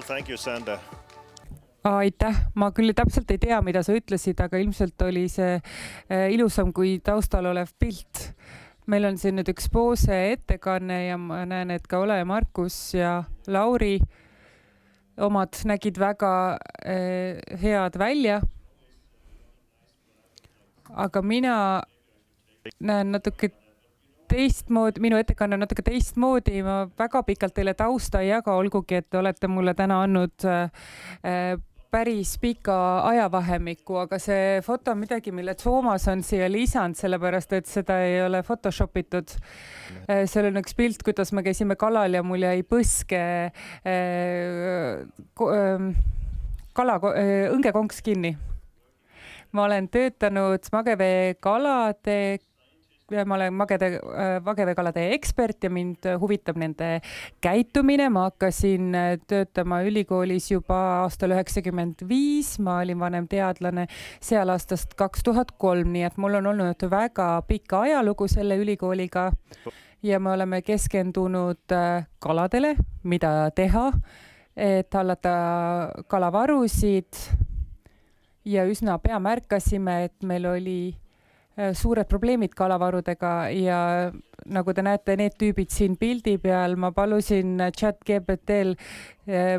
thank you, Sander. Aitäh, ma küll täpselt ei tea, mida sa ütlesid, aga ilmselt oli see ilusam kui taustal olev pilt. Meil on siin nüüd üks poose ettekanne ja ma näen, et ka Ole, Markus ja Lauri omad nägid väga head välja. Aga mina näen natuke teistmoodi, minu ettekanne on natuke teistmoodi, ma väga pikalt teile tausta ei jaga, olgugi, et olete mulle täna andnud päris pika ajavahemiku, aga see foto on midagi, mille Toomas on siia lisanud, sellepärast, et seda ei ole photoshopitud. Seal on üks pilt, kuidas me käisime kalal ja mul jäi põske õngekonks kinni. Ma olen töötanud magevee kalade ma olen mageveekalade ekspert ja mind huvitab nende käitumine. Ma hakkasin töötama ülikoolis juba aastal 1995, ma olin vanem teadlane seal aastast 2003, nii et mul on olnud väga pikka ajalugu selle ülikooliga ja me oleme keskendunud kaladele, mida teha, et hallata kalavarusid ja üsna pea märkasime, et meil oli suured probleemid kalavarudega ja nagu te näete, need tüübid siin pildi peal, ma palusin ChatGPT-l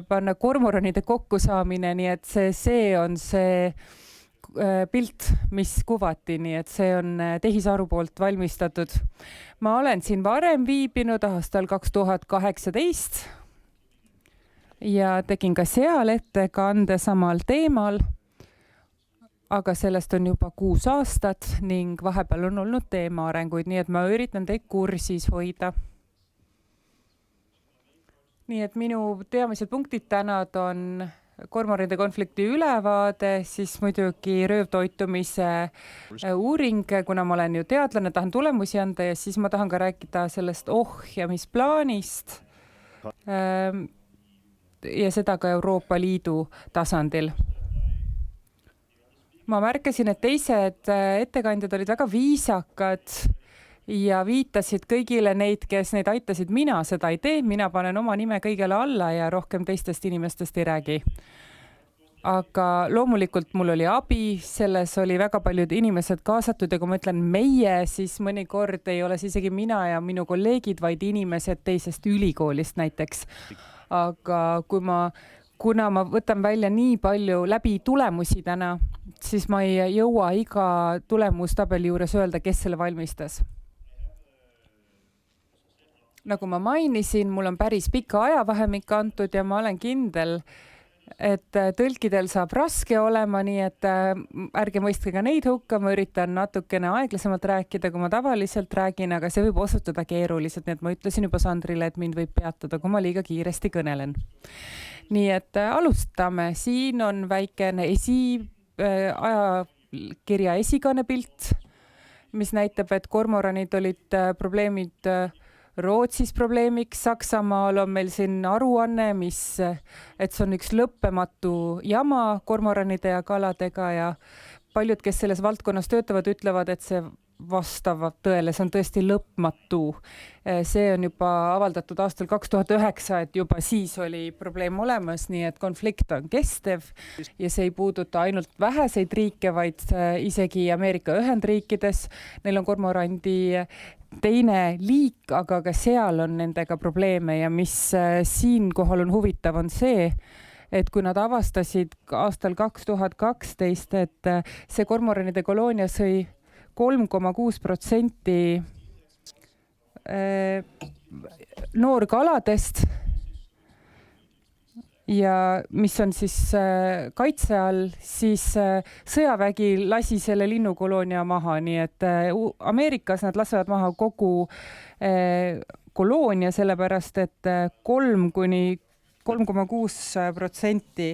panna kormoranide kokkusaamine, nii et see on see pilt, mis kuvati, nii et see on tehisaru poolt valmistatud. Ma olen siin varem viibinud aastal 2018 ja tegin ka seal ettekande samal teemal. Aga sellest on juba 6 aastat ning vahepeal on olnud teema arenguid, nii et ma üritan teid kursis hoida. Nii et minu teamised punktid tänad on kormoranide konflikti ülevaade, siis muidugi röövtoitumise uuring, kuna ma olen ju teadlane, tahan tulemusi anda ja siis ma tahan ka rääkida sellest ohjamisplaanist ja seda ka Euroopa Liidu tasandil. Ma märkasin, et teised ettekandjad olid väga viisakad ja viitasid kõigile neid, kes neid aitasid. Mina seda ei tee, mina panen oma nime kõigele alla ja rohkem teistest inimestest ei räägi. Aga loomulikult mul oli abi, selles oli väga paljud inimesed kaasatud ja kui ma ütlen meie, siis mõnikord ei ole isegi mina ja minu kolleegid, vaid inimesed teisest ülikoolist näiteks. Aga kuna ma võtan välja nii palju läbi tulemusi täna, siis ma ei jõua iga tulemustabeli juures öelda, kes selle valmistas. Nagu ma mainisin, mul on päris pika ajavahemik antud ja ma olen kindel, et tõlkidel saab raske olema, nii et ärge mõistke ka neid hukka, ma üritan natukene aeglasemalt rääkida, kui ma tavaliselt räägin, aga see võib osutuda keeruliselt, nii et ma ütlesin juba Sandrile, et mind võib peatada, kui ma liiga kiiresti kõnelen. Nii et alustame, siin on väikene ajakirja esikanepilt, mis näitab, et kormoranid olid probleemid Rootsis probleemiks, Saksamaal on meil siin aruanne, et see on üks lõppematu jama kormoranide ja kaladega ja paljud, kes selles valdkonnas töötavad, ütlevad, et see vastavad tõele, see on tõesti lõpmatu. See on juba avaldatud aastal 2009, et juba siis oli probleem olemas, nii et konflikt on kestev ja see ei puuduta ainult väheseid riike, vaid isegi Ameerika Ühendriikides. Neil on kormorandi teine liik, aga ka seal on nendega probleeme ja mis siinkohal on huvitav on see, et kui nad avastasid aastal 2012, et see kormoranide koloonia sõi 3,6% noorkaladest ja mis on siis kaitse all, siis sõjavägi lasi selle linnukoloonia maha, nii et Ameerikas nad lasevad maha kogu koloonia, sellepärast et 3,6%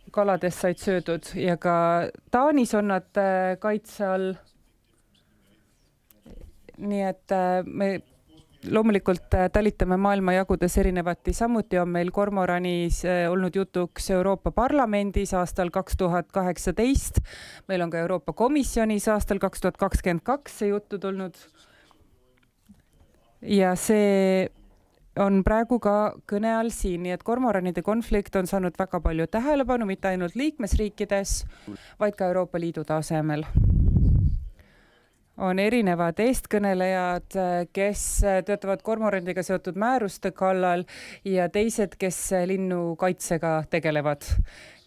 kaladest said söödud ja ka Taanis on nad kaitse all. Nii et me loomulikult talitame maailmajagudes erinevati. Samuti on meil kormoranis olnud jutuks Euroopa Parlamendis aastal 2018. Meil on ka Euroopa Komisjonis aastal 2022 see juttu tulnud. Ja see on praegu ka kõne all siin, nii et kormoranide konflikt on saanud väga palju tähelepanu, mitte ainult liikmesriikides, vaid ka Euroopa Liidu tasemel. On erinevad eestkõnelejad, kes töötavad kormorandiga seotud määruste kallal ja teised, kes linnukaitsega tegelevad.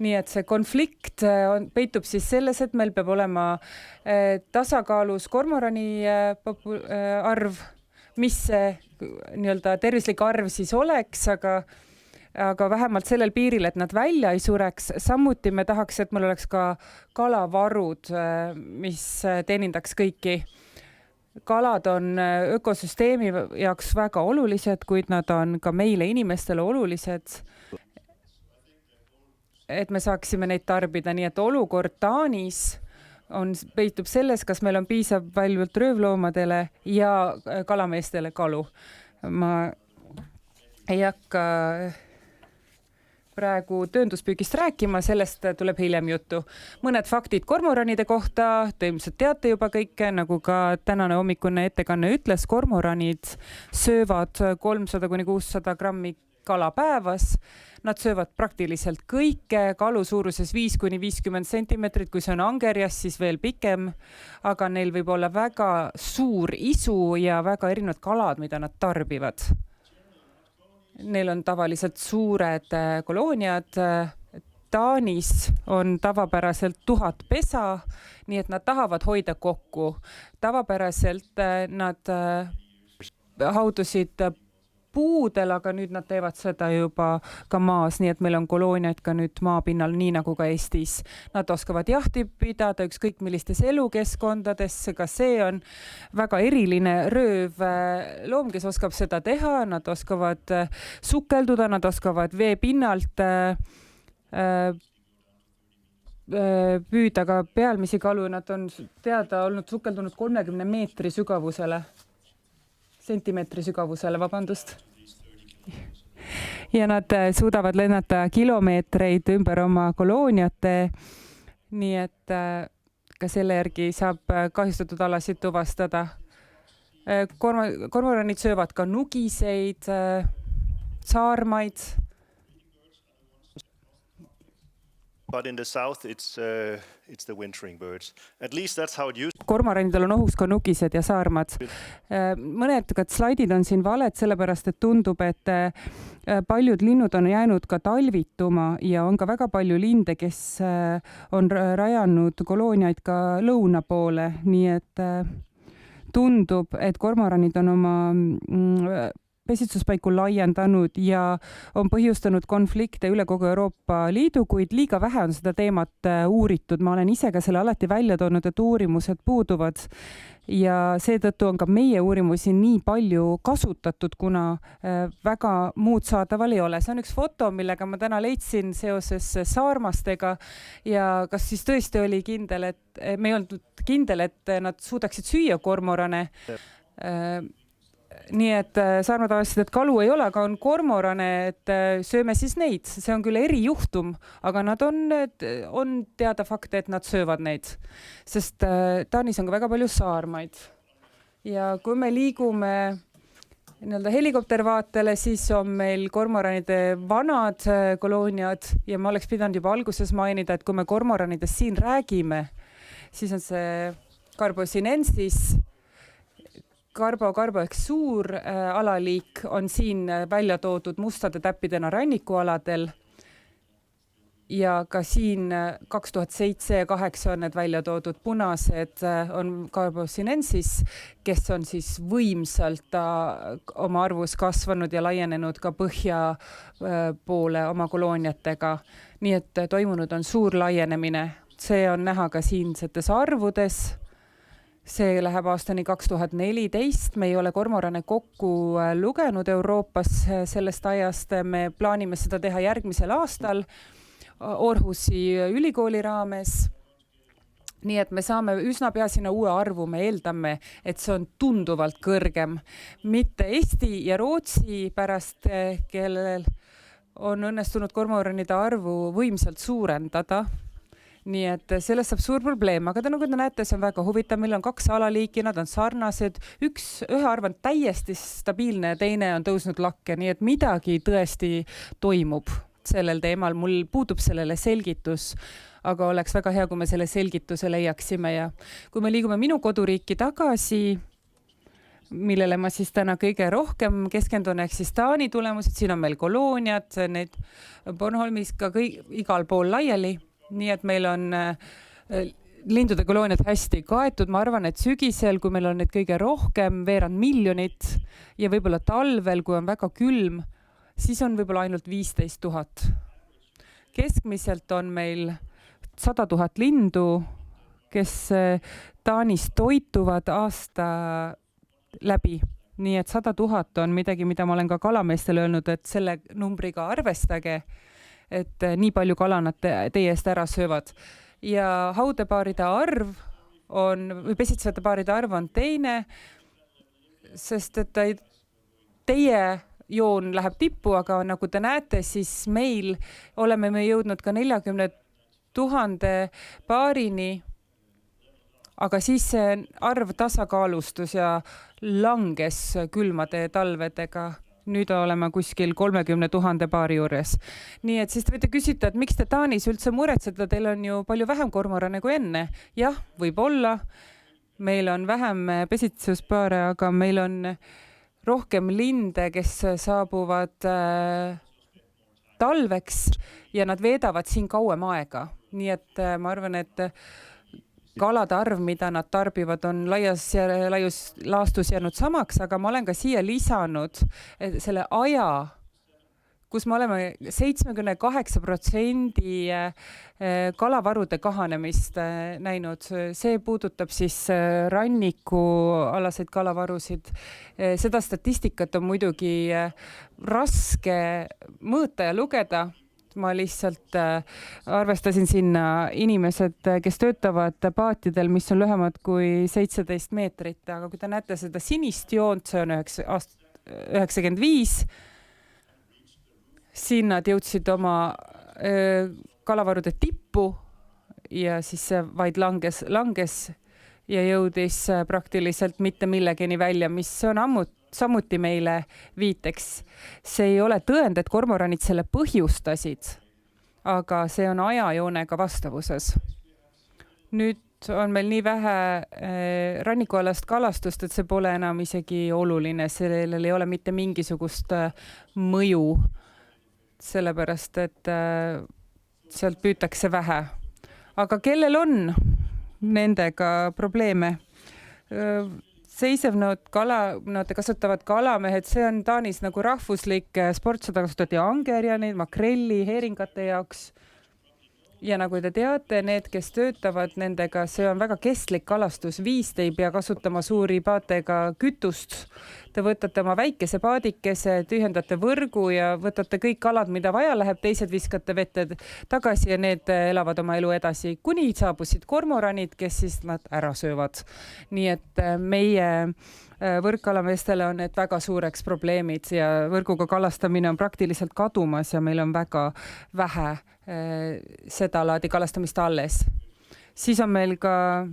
Nii et see konflikt peitub siis selles, et meil peab olema tasakaalus kormorani arv, mis see nii-öelda tervislik arv siis oleks, aga vähemalt sellel piiril, et nad välja ei sureks. Samuti me tahaks, et meil oleks ka kalavarud, mis teenindaks kõiki. Kalad on ökosüsteemi jaoks väga olulised, kuid nad on ka meile inimestele olulised, et me saaksime neid tarbida. Nii et olukord Taanis peitub selles, kas meil on piisav paljult röövloomadele ja kalameestele kalu. Ma ei hakka praegu töönduspüügist rääkima, sellest tuleb hiljem juttu. Mõned faktid kormoranide kohta, te ilmselt teate juba kõike, nagu ka tänane hommikune ettekanne ütles, kormoranid söövad 300–600 grammi kala päevas. Nad söövad praktiliselt kõike, kalu suuruses 5–50 sentimeetrit, kui see on angerjas, siis veel pikem, aga neil võib olla väga suur isu ja väga erinevad kalad, mida nad tarbivad. Neil on tavaliselt suured kolooniad. Taanis on tavapäraselt 1000 pesa, nii et nad tahavad hoida kokku. Tavapäraselt nad haudusid puudel, aga nüüd nad teevad seda juba ka maas, nii et meil on kolooniaid ka nüüd maapinnal, nii nagu ka Eestis. Nad oskavad jahti pidada ükskõik millistes elukeskkondades, ka see on väga eriline röövloom, kes oskab seda teha, nad oskavad sukelduda, nad oskavad veepinnalt püüda ka pealmisi kalu, nad on teada olnud sukeldunud 30 meetri sügavusele. Sentimeetri sügavusele, vabandust. Ja nad suudavad lennata kilomeetreid ümber oma kolooniate, nii et ka selle järgi saab kahjustatud alasid tuvastada. Kormoranid söövad ka nugiseid, saarmaid. But in the south it's the wintering birds. At least that's how it used. Kormoranidel on ohuks ka nugised ja saarmad. Mõned slaidid on siin valed, sellepärast et tundub, et paljud linnud on jäänud ka talvituma ja on ka väga palju linde, kes on rajanud kolooniaid ka lõuna poole, nii et tundub, et kormoranid on oma pesitsuspaiku laiendanud ja on põhjustanud konflikte üle kogu Euroopa Liidu, kuid liiga vähe on seda teemat uuritud. Ma olen ise ka selle alati välja toonud, et uurimused puuduvad ja seetõttu on ka meie uurimusi nii palju kasutatud, kuna väga muud saadaval ei ole. See on üks foto, millega ma täna leidsin seoses saarmastega ja kas siis tõesti oli kindel, et me ei olnud kindel, et nad suudaksid süüa kormorane. Nii et saarmad avastasid, et kalu ei ole, aga on kormorane, et sööme siis neid. See on küll erijuhtum, aga nad on teada fakte, et nad söövad neid, sest Taanis on ka väga palju saarmaid. Ja kui me liigume helikoptervaatele, siis on meil kormoranide vanad kolooniad ja ma oleks pidanud juba alguses mainida, et kui me kormoranidest siin räägime, siis on see Carbo sinensis. Carbo ehk suur alaliik on siin välja toodud mustade täppidena rannikualadel ja ka siin 2007 ja 2008 on need välja toodud. Punased on Carbo sinensis, kes on siis võimsalt oma arvus kasvanud ja laienenud ka põhja poole oma kolooniatega. Nii et toimunud on suur laienemine. See on näha ka siinsetes arvudes. See läheb aastani 2014. Me ei ole kormorane kokku lugenud Euroopas sellest ajast. Me plaanime seda teha järgmisel aastal Århusi ülikooli raames. Nii et me saame üsna pea sinna uue arvu. Me eeldame, et see on tunduvalt kõrgem. Mitte Eesti ja Rootsi pärast, kellel on õnnestunud kormoranide arvu võimsalt suurendada. nii et sellest saab suur probleem, aga nagu te näete, see on väga huvitav, meil on 2 alaliiki, nad on sarnased, ühe arv on täiesti stabiilne ja teine on tõusnud lakke, nii et midagi tõesti toimub sellel teemal, mul puudub sellele selgitus, aga oleks väga hea, kui me selle selgituse leiaksime ja kui me liigume minu koduriiki tagasi, millele ma siis täna kõige rohkem keskendun, ehk siis Taani tulemused, siin on meil kolooniad, need Bornholmis ka igal pool laiali, nii et meil on lindude kolooniad hästi kaetud, ma arvan, et sügisel, kui meil on neid kõige rohkem, 2 miljonit ja võib-olla talvel, kui on väga külm, siis on võib-olla ainult 15 000. Keskmiselt on meil 100 000 lindu, kes Taanis toituvad aasta läbi. Nii et 100 000 on midagi, mida ma olen ka kalameestele öelnud, et selle numbriga arvestage, et nii palju kala nad teie eest ära söövad. Ja haudepaaride arv on, või pesitsevate paaride arv on teine, sest et teie joon läheb tippu, aga nagu te näete, siis meil oleme me jõudnud ka 40 000 paarini, aga siis see arv tasakaalustus ja langes külmade talvedega. Nüüd oleme kuskil 30 000 paari juures. Nii et siis te võite küsida, et miks te Taanis üldse muretsete, teil on ju palju vähem kormorane kui enne. Jah, võib olla. Meil on vähem pesitsuspaare, aga meil on rohkem linde, kes saabuvad talveks ja nad veedavad siin kauem aega. Nii et ma arvan, et kalade arv, mida nad tarbivad, on laius laastus jäänud samaks, aga ma olen ka siia lisanud selle aja, kus me oleme 78% kalavarude kahanemist näinud. See puudutab siis rannikualaseid kalavarusid. Seda statistikat on muidugi raske mõõta ja lugeda. Ma lihtsalt arvestasin sinna inimesed, kes töötavad paatidel, mis on lühemad kui 17 meetrit, aga kui te näete seda sinist joont, see on 95, siin nad jõudsid oma kalavarude tippu ja siis see vaid langes ja jõudis praktiliselt mitte millegeni välja, mis on samuti meile viiteks. See ei ole tõend, et kormoranid selle põhjustasid, aga see on ajajoonega vastavuses. Nüüd on meil nii vähe rannikualast kalastust, et see pole enam isegi oluline, sellel ei ole mitte mingisugust mõju, sellepärast et sealt püütakse vähe. Aga kellel on nendega probleeme? Seisevnõud kasutavad kalamehed, see on Taanis nagu rahvuslik sport, seda kasutati angerjani, makrelli, heeringate jaoks. Ja nagu te teate, need, kes töötavad nendega, see on väga kestlik kalastus. Te ei pea kasutama suuri paatega kütust. Te võtate oma väikese paadikese, tühjendate võrgu ja võtate kõik kalad, mida vaja läheb, teised viskate vette tagasi ja need elavad oma elu edasi. Kuni saabusid kormoranid, kes siis nad ära söövad. Nii et meie võrkkalameestele on need väga suureks probleemid ja võrguga kalastamine on praktiliselt kadumas ja meil on väga vähe seda laadi kalastamist alles. Siis on meil ka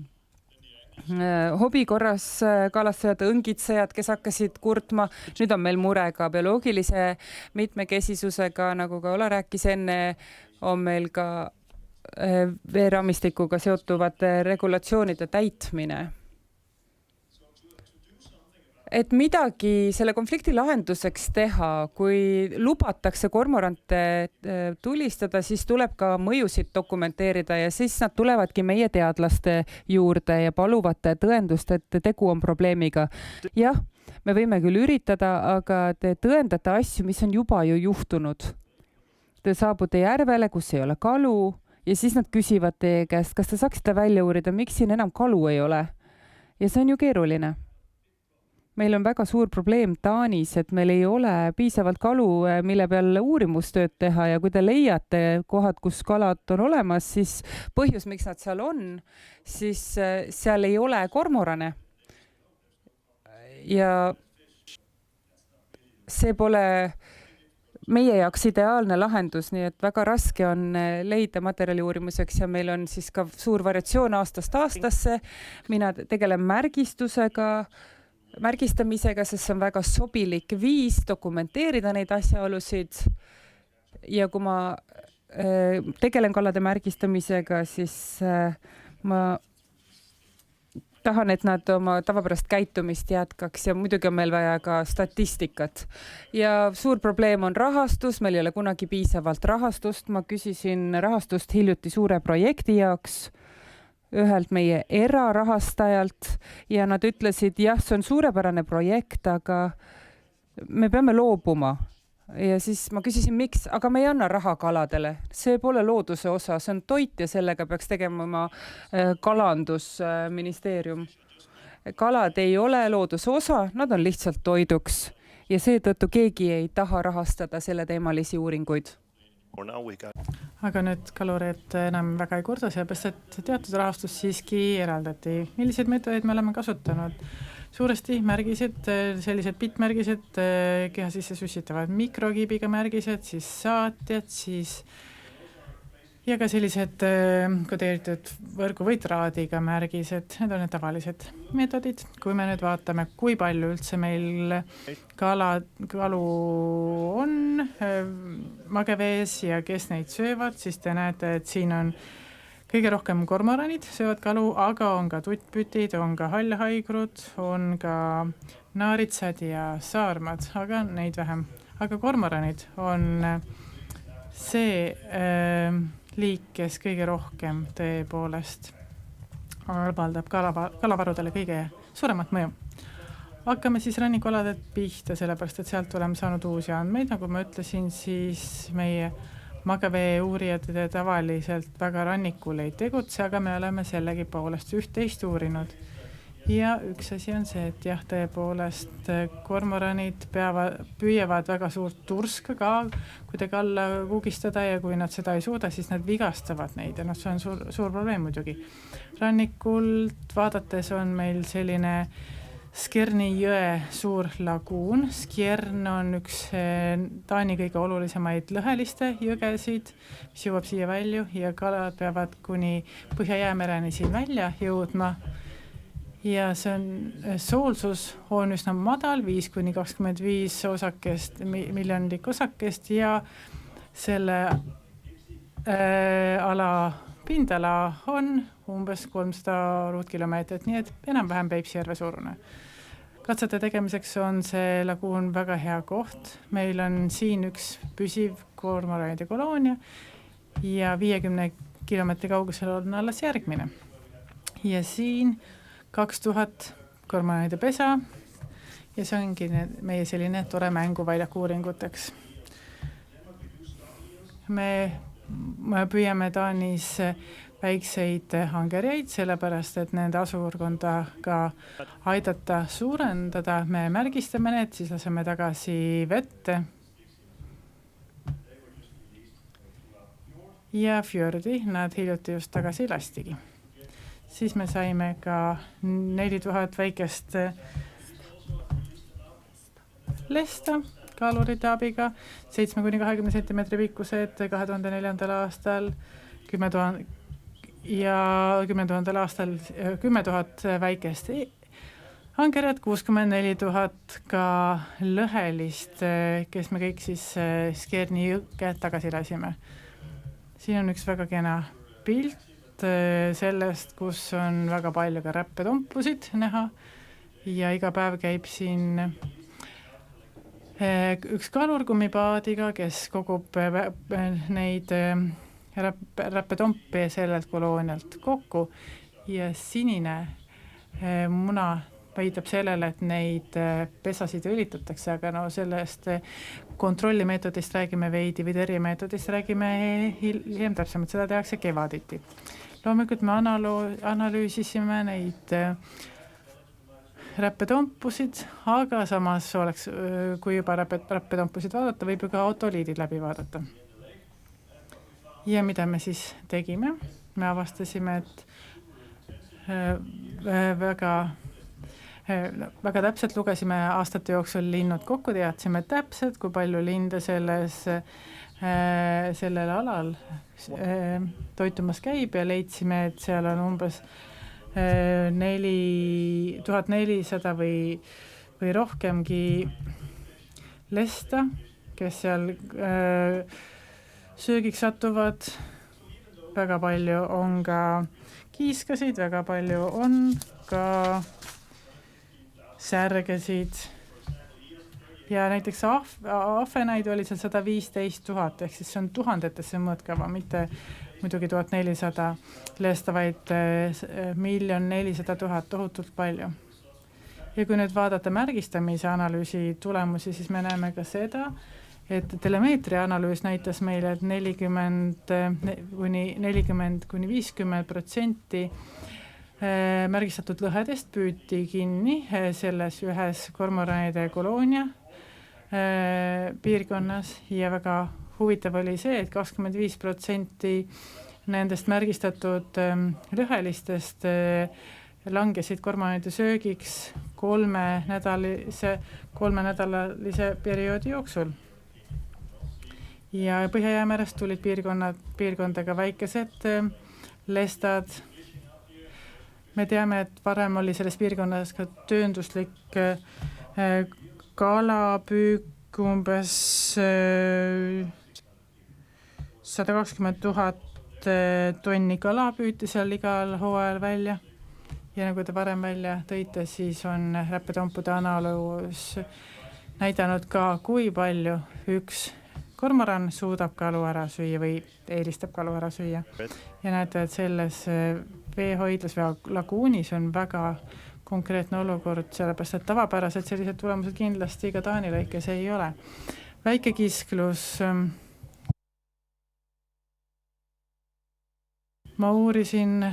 hobikorras kalastajad, õngitsejad, kes hakkasid kurtma. Nüüd on meil mure ka bioloogilise mitmekesisusega, nagu ka Ola rääkis enne, on meil ka veeraamistikuga seotuvate regulatsioonide täitmine. Et midagi selle konflikti lahenduseks teha, kui lubatakse kormorante tulistada, siis tuleb ka mõjusid dokumenteerida ja siis nad tulevadki meie teadlaste juurde ja paluvad tõendust, et tegu on probleemiga. Jah, me võime küll üritada, aga te tõendate asju, mis on juba ju juhtunud. Te saabute järvele, kus ei ole kalu ja siis nad küsivad teie käest, kas te saaksite välja uurida, miks siin enam kalu ei ole. Ja see on ju keeruline. Meil on väga suur probleem Taanis, et meil ei ole piisavalt kalu, mille peal uurimustööd teha ja kui te leiate kohad, kus kalad on olemas, siis põhjus, miks nad seal on, siis seal ei ole kormorane. Ja see pole meie jaoks ideaalne lahendus, nii et väga raske on leida materjali uurimuseks ja meil on siis ka suur variatsioon aastast aastasse. Mina tegelen märgistamisega, sest see on väga sobilik viis dokumenteerida neid asjaolusid. Ja kui ma tegelen kalade märgistamisega, siis ma tahan, et nad oma tavapärast käitumist jätkaks ja muidugi on meil vaja ka statistikat. Ja suur probleem on rahastus, meil ei ole kunagi piisavalt rahastust. Ma küsisin rahastust hiljuti suure projekti jaoks ühelt meie erarahastajalt ja nad ütlesid, jah, see on suurepärane projekt, aga me peame loobuma. Ja siis ma küsisin, miks, aga me ei anna raha kaladele. See pole looduse osa, see on toit ja sellega peaks tegema kalandusministeerium. Kalad ei ole looduse osa, nad on lihtsalt toiduks ja seetõttu keegi ei taha rahastada selle teemalisi uuringuid. Aga nüüd kalurid enam väga ei kurda, sellepärast, et teatud rahastus siiski eraldati. Millised meetodeid me oleme kasutanud? Suuresti märgised, sellised bittmärgised, keha sisse süssitavad mikrokiibiga märgised, siis saatjad, siis ja ka sellised kodeeritud võrgu või traadiga märgised. Need on need tavalised meetodid. Kui me nüüd vaatame, kui palju üldse meil kalu on magevees ja kes neid söövad, siis te näete, et siin on kõige rohkem kormoranid söövad kalu, aga on ka tuttpütid, on ka hallhaigrud, on ka naaritsad ja saarmad, aga neid vähem. Aga kormoranid on see liik, kes kõige rohkem tõepoolest avaldab kalavarudele kõige suuremat mõju. Hakkame siis rannikualadelt pihta, sellepärast, et sealt oleme saanud uusi andmeid. Nagu ma ütlesin, siis meie magevee uurijad tavaliselt väga rannikul ei tegutse, aga me oleme sellegi poolest üht-teist uurinud. Ja üks asi on see, et jah, tõepoolest kormoranid püüavad väga suurt turska ka kuidagi alla kuugistada ja kui nad seda ei suuda, siis nad vigastavad neid ja see on suur probleem muidugi. Rannikult vaadates on meil selline Skjerni jõe suur laguun. Skjern on üks Taani kõige olulisemaid lõheliste jõgesid, mis jõuab siia välja ja kalad peavad kuni Põhja-Jäämereni siin välja jõudma. Ja see on, soolsus on üsna madal, 5-25 osakest, miljonlik osakest ja selle ala pindala on umbes 300 ruutkilomeetrit, nii et enam-vähem Peipsi järve suurune. Katsete tegemiseks on see laguun väga hea koht. Meil on siin üks püsiv kormoranide koloonia ja 50 kilomeetri kaugusel on alles järgmine. Ja siin 2000 kormoranide pesa ja see ongi meie selline tore mänguväljak uuringuteks. Me püüame Taanis väikseid hangerjaid, sellepärast, et nende asukorkonda ka aidata suurendada. Me märgistame need, siis laseme tagasi vette. Ja fjordi nad hiljuti just tagasi lastigi. Siis me saime ka 4000 väikest lesta kalurite abiga, 7-20 sentimeetri pikkused 2004. aastal, 10 000 ja 10 000 aastal 10 000 väikest hangerjat, 64 000 ka lõhelist, kes me kõik siis Skjerni jõkke tagasi lasime. Siin on üks väga kena pilt sellest, kus on väga palju ka räppetompusid näha ja iga päev käib siin üks kalur kummipaadiga, kes kogub neid räppetompi sellelt koloonialt kokku ja sinine muna viitab sellele, et neid pesasid õlitatakse, aga no sellest kontrollimeetodist räägime veidi või tõrjemeetodist räägime hiljem täpsemalt, seda tehakse kevaditi. Loomulikult me analüüsisime neid räppetompusid, aga samas oleks, kui juba räppetompusid vaadata, võib ju ka autoliidid läbi vaadata. Ja mida me siis tegime? Me avastasime, et väga väga täpselt lugesime aastate jooksul linnud kokku, teadsime täpselt, kui palju linde sellel alal toitumas käib ja leidsime, et seal on umbes 1400 või rohkemgi lesta, kes seal söögiks satuvad. Väga palju on ka kiiskasid, väga palju on ka särgesid ja näiteks ahvenaid oli seal 115 000, ehk siis see on tuhandetesse mõõtkava, mitte muidugi 1400 lesta, vaid 1 400 000, tohutult palju. Ja kui nüüd vaadata märgistamise analüüsi tulemusi, siis me näeme ka seda, et telemeetria analüüs näitas meile, et 40–50% märgistatud lõhedest püüti kinni selles ühes kormoranide koloonia piirkonnas ja väga huvitav oli see, et 25% nendest märgistatud lõhelistest langesid kormoranide söögiks 3-nädalalise perioodi jooksul. Ja Põhja-Jäämerest tulid piirkondadega väikesed lestad. Me teame, et varem oli selles piirkonnas ka töönduslik kalapüük, umbes 120 000 tonni kala püüti seal igal hooajal välja. Ja nagu te varem välja tõite, siis on räppetompude analüüs näidanud ka, kui palju üks kormoran suudab kalu ära süüa või eelistab kalu ära süüa. Ja näete, et selles veehoidlas või laguunis on väga konkreetne olukord, sellepärast, et tavapäraselt sellised tulemused kindlasti ka Taani lõikes ei ole. Väike kisklus. Ma uurisin,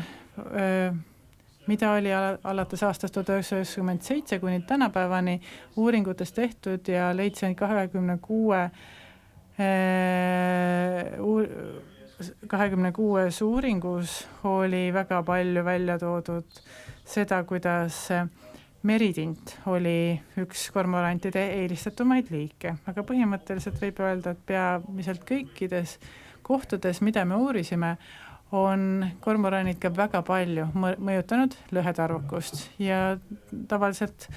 mida oli alates aastast 1997 kuni tänapäevani uuringutes tehtud ja leidsin 26 uuringus oli väga palju välja toodud seda, kuidas meritint oli üks kormorantide eelistatumaid liike. Aga põhimõtteliselt võib öelda, et peamiselt kõikides kohtades, mida me uurisime, on kormoranid ka väga palju mõjutanud lõhede arvukust. Ja tavaliselt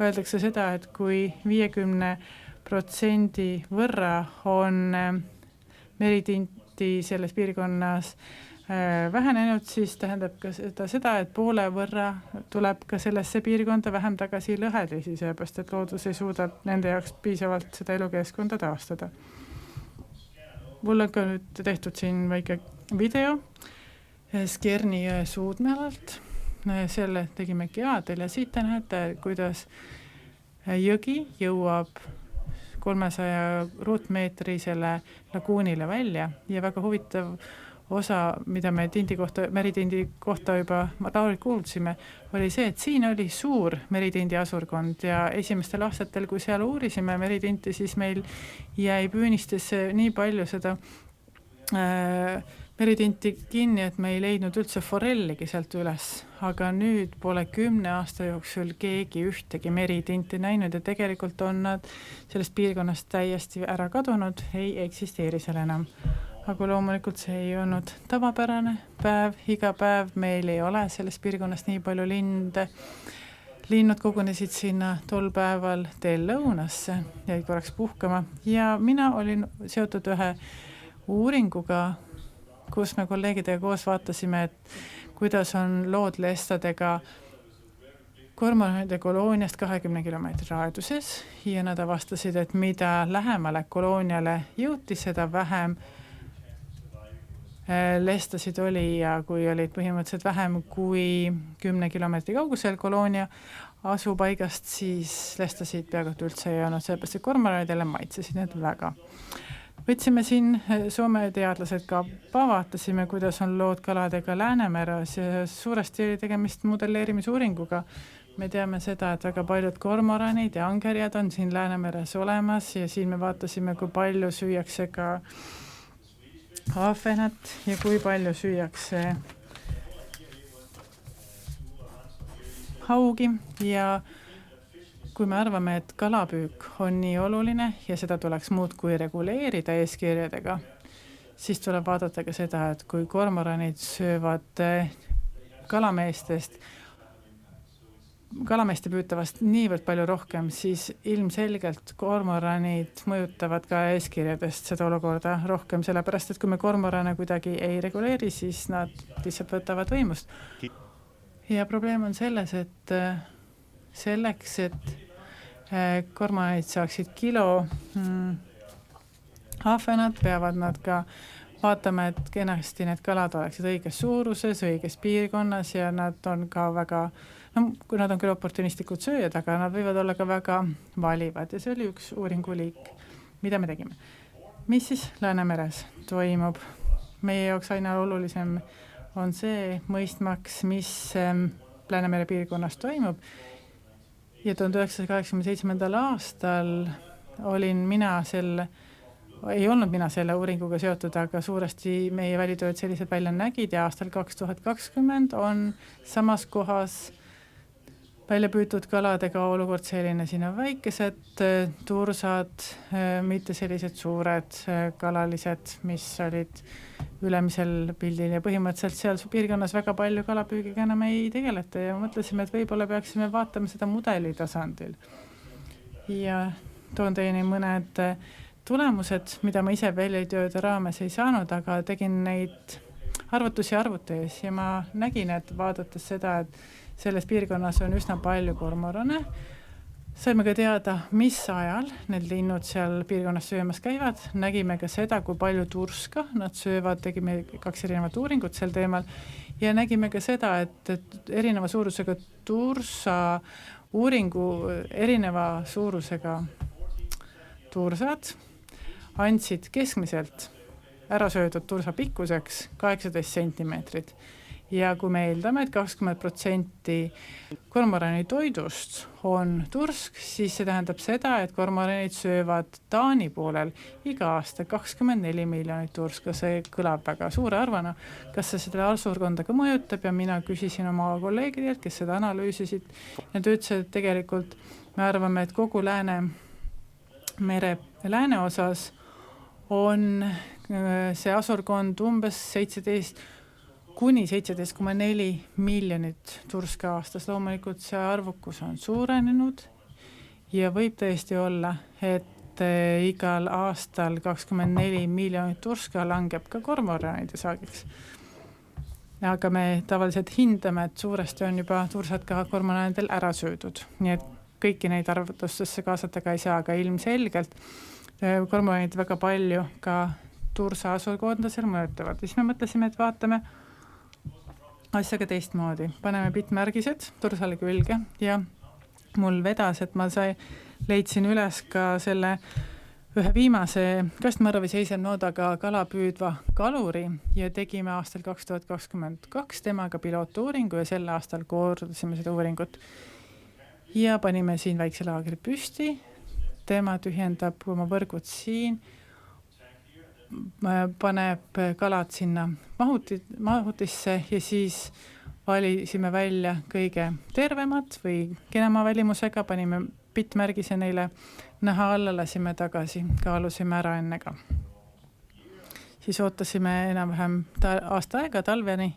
öeldakse seda, et kui 50% võrra on meritinti selles piirkonnas vähenenud, siis tähendab ka seda, et poole võrra tuleb ka sellesse piirkonda vähem tagasi lõhedisi, seepärast et loodus ei suuda nende jaoks piisavalt seda elukeskkonda taastada. Mul on ka nüüd tehtud siin väike video Skerni jõe suudmealalt. Selle tegime kevadel ja siit te näete, kuidas jõgi jõuab 300 ruutmeetrisele laguunile välja ja väga huvitav osa, mida me meritindi kohta juba Laurit kuulsime, oli see, et siin oli suur meritindi asurkond ja esimestel aastatel, kui seal uurisime meritinti, siis meil jäi püünistesse nii palju seda meritinti kinni, et me ei leidnud üldse forelligi sealt üles, aga nüüd pole 10 aasta jooksul keegi ühtegi meritinti näinud ja tegelikult on nad sellest piirkonnast täiesti ära kadunud, ei eksisteeri seal enam. Aga loomulikult see ei olnud tavapärane päev, iga päev meil ei ole selles piirkonnas nii palju linde. Linnud kogunesid sinna tol päeval teel lõunasse, jäid korraks puhkama ja mina olin seotud ühe uuringuga, kus me kolleegidega koos vaatasime, et kuidas on lood lestadega kormoranide kolooniast 20 kilomeetri raadiuses ja nad avastasid, et mida lähemale kolooniale jõuti, seda vähem lestasid oli ja kui olid põhimõtteliselt vähem kui 10 kilomeetri kaugusel koloonia asupaigast, siis lestasid peaaegu üldse ei olnud, sellepärast, et kormoranidele maitsesid need väga. Võtsime siin Soome teadlased ka, vaatasime, kuidas on lood kaladega Läänemeres ja suuresti oli tegemist modelleerimisuuringuga. Me teame seda, et väga paljud kormoranid ja angerjad on siin Läänemeres olemas ja siin me vaatasime, kui palju süüakse ka ahvenat ja kui palju süüakse haugi ja kui me arvame, et kalapüük on nii oluline ja seda tuleks muudkui reguleerida eeskirjadega, siis tuleb vaadata ka seda, et kui kormoranid söövad kalameeste püütavast niivõrd palju rohkem, siis ilmselgelt kormoranid mõjutavad ka eeskirjadest seda olukorda rohkem, sellepärast et kui me kormorane kuidagi ei reguleeri, siis nad lihtsalt võtavad võimust. Ja probleem on selles, et selleks, et kormoranid saaksid kilo ahvenad, peavad nad ka vaatama, et kenasti need kalad oleksid õiges suuruses, õiges piirkonnas ja nad on ka väga, kui nad on küll oportunistlikud sööjad, aga nad võivad olla ka väga valivad ja see oli üks uuringuliik, mida me tegime. Mis siis Läänemeres toimub? Meie jaoks aina olulisem on see mõistmaks, mis Läänemere piirkonnas toimub. Ja 1987. aastal ei olnud mina selle uuringuga seotud, aga suuresti meie välitööd sellised välja nägid ja aastal 2020 on samas kohas välja püütud kaladega olukord selline, siin on väikesed tursad, mitte sellised suured kalalised, mis olid ülemisel pildil ja põhimõtteliselt seal piirkonnas väga palju kalapüügiga enam ei tegeleta ja mõtlesime, et võib-olla peaksime vaatama seda mudeli tasandil. Ja toon teieni mõned tulemused, mida ma ise välitööde raames ei saanud, aga tegin neid arvutusi arvutis ja ma nägin, et vaadates seda, et selles piirkonnas on üsna palju kormorane. Saime ka teada, mis ajal need linnud seal piirkonnas söömas käivad. Nägime ka seda, kui palju turska nad söövad, tegime 2 erinevat uuringut sel teemal ja nägime ka seda, et erineva suurusega tursa uuringu erineva suurusega tursad andsid keskmiselt ära söödud tursa pikkuseks 18 sentimeetrit. Ja kui me eeldame, et 20% kormorani toidust on tursk, siis see tähendab seda, et kormoranid söövad Taani poolel iga aasta 24 miljonit turska. See kõlab väga suure arvana. Kas see seda asukonda ka mõjutab ja mina küsisin oma kolleegidelt, kes seda analüüsisid. Nad ütlesid, et tegelikult me arvame, et kogu Läänemere lääne osas on see asurkond umbes 17 kuni 17,4 miljonit turska aastas. Loomulikult see arvukus on suurenenud ja võib tõesti olla, et igal aastal 24 miljonit turska langeb ka kormoranide saagiks. Aga me tavaliselt hindame, et suuresti on juba tursad ka kormoranidel ära söödud. Nii et kõiki neid arvutustesse kaasata ka ei saa, aga ilmselgelt kormoranid väga palju ka tursa asurkonda seal mõjutavad. Siis me mõtlesime, et vaatame asjaga teistmoodi. Paneme bittmärgised tursale külge ja mul vedas, et ma leidsin üles ka selle ühe viimase kastmõrva seisemnoodaga kala püüdva kaluri ja tegime aastal 2022 temaga pilootuuringu ja sel aastal kordasime seda uuringut. Ja panime siin väikse laagri püsti. Tema tühjendab oma võrgud siin, paneb kalad sinna mahutisse ja siis valisime välja kõige tervemad või kenema välimusega, panime bittmärgise neile naha alla, lasime tagasi, kaalusime ära ennega. Siis ootasime enam-vähem aasta aega talveni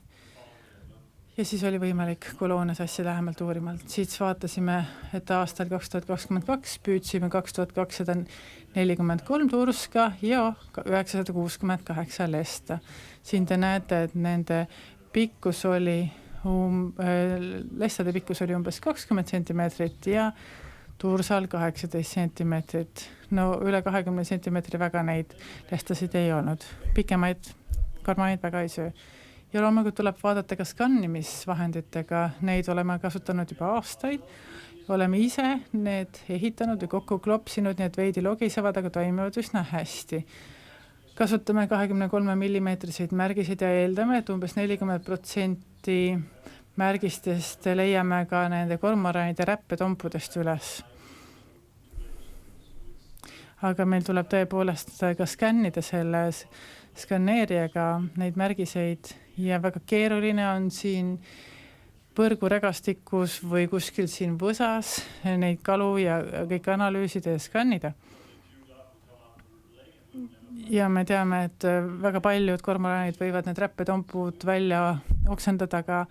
ja siis oli võimalik koloones asja lähemalt uurimalt. Siis vaatasime, et aastal 2022 püüdsime 2243 turska ja 968 lesta. Siin te näete, et nende pikkus oli lestade pikkus oli umbes 20 sentimeetrit ja tursal 18 sentimeetrit. No üle 20 sentimeetri väga neid lestasid ei olnud. Pikemaid kormoranid väga ei söö. Ja loomulikult tuleb vaadata ka skannimisvahenditega. Neid oleme kasutanud juba aastaid. Oleme ise need ehitanud ja kokku klopsinud, need veidi logisevad, aga toimivad üsna hästi. Kasutame 23 millimeetriseid märgiseid ja eeldame, et umbes 40% märgistest leiame ka nende kormoranide räppetompudest üles. Aga meil tuleb tõepoolest ka skännida selles skanneerijaga neid märgiseid ja väga keeruline on siin põrguregastikus või kuskil siin võsas neid kalu ja kõik analüüsida ja skannida. Ja me teame, et väga paljud kormoranid võivad need räppetompud välja oksendada ka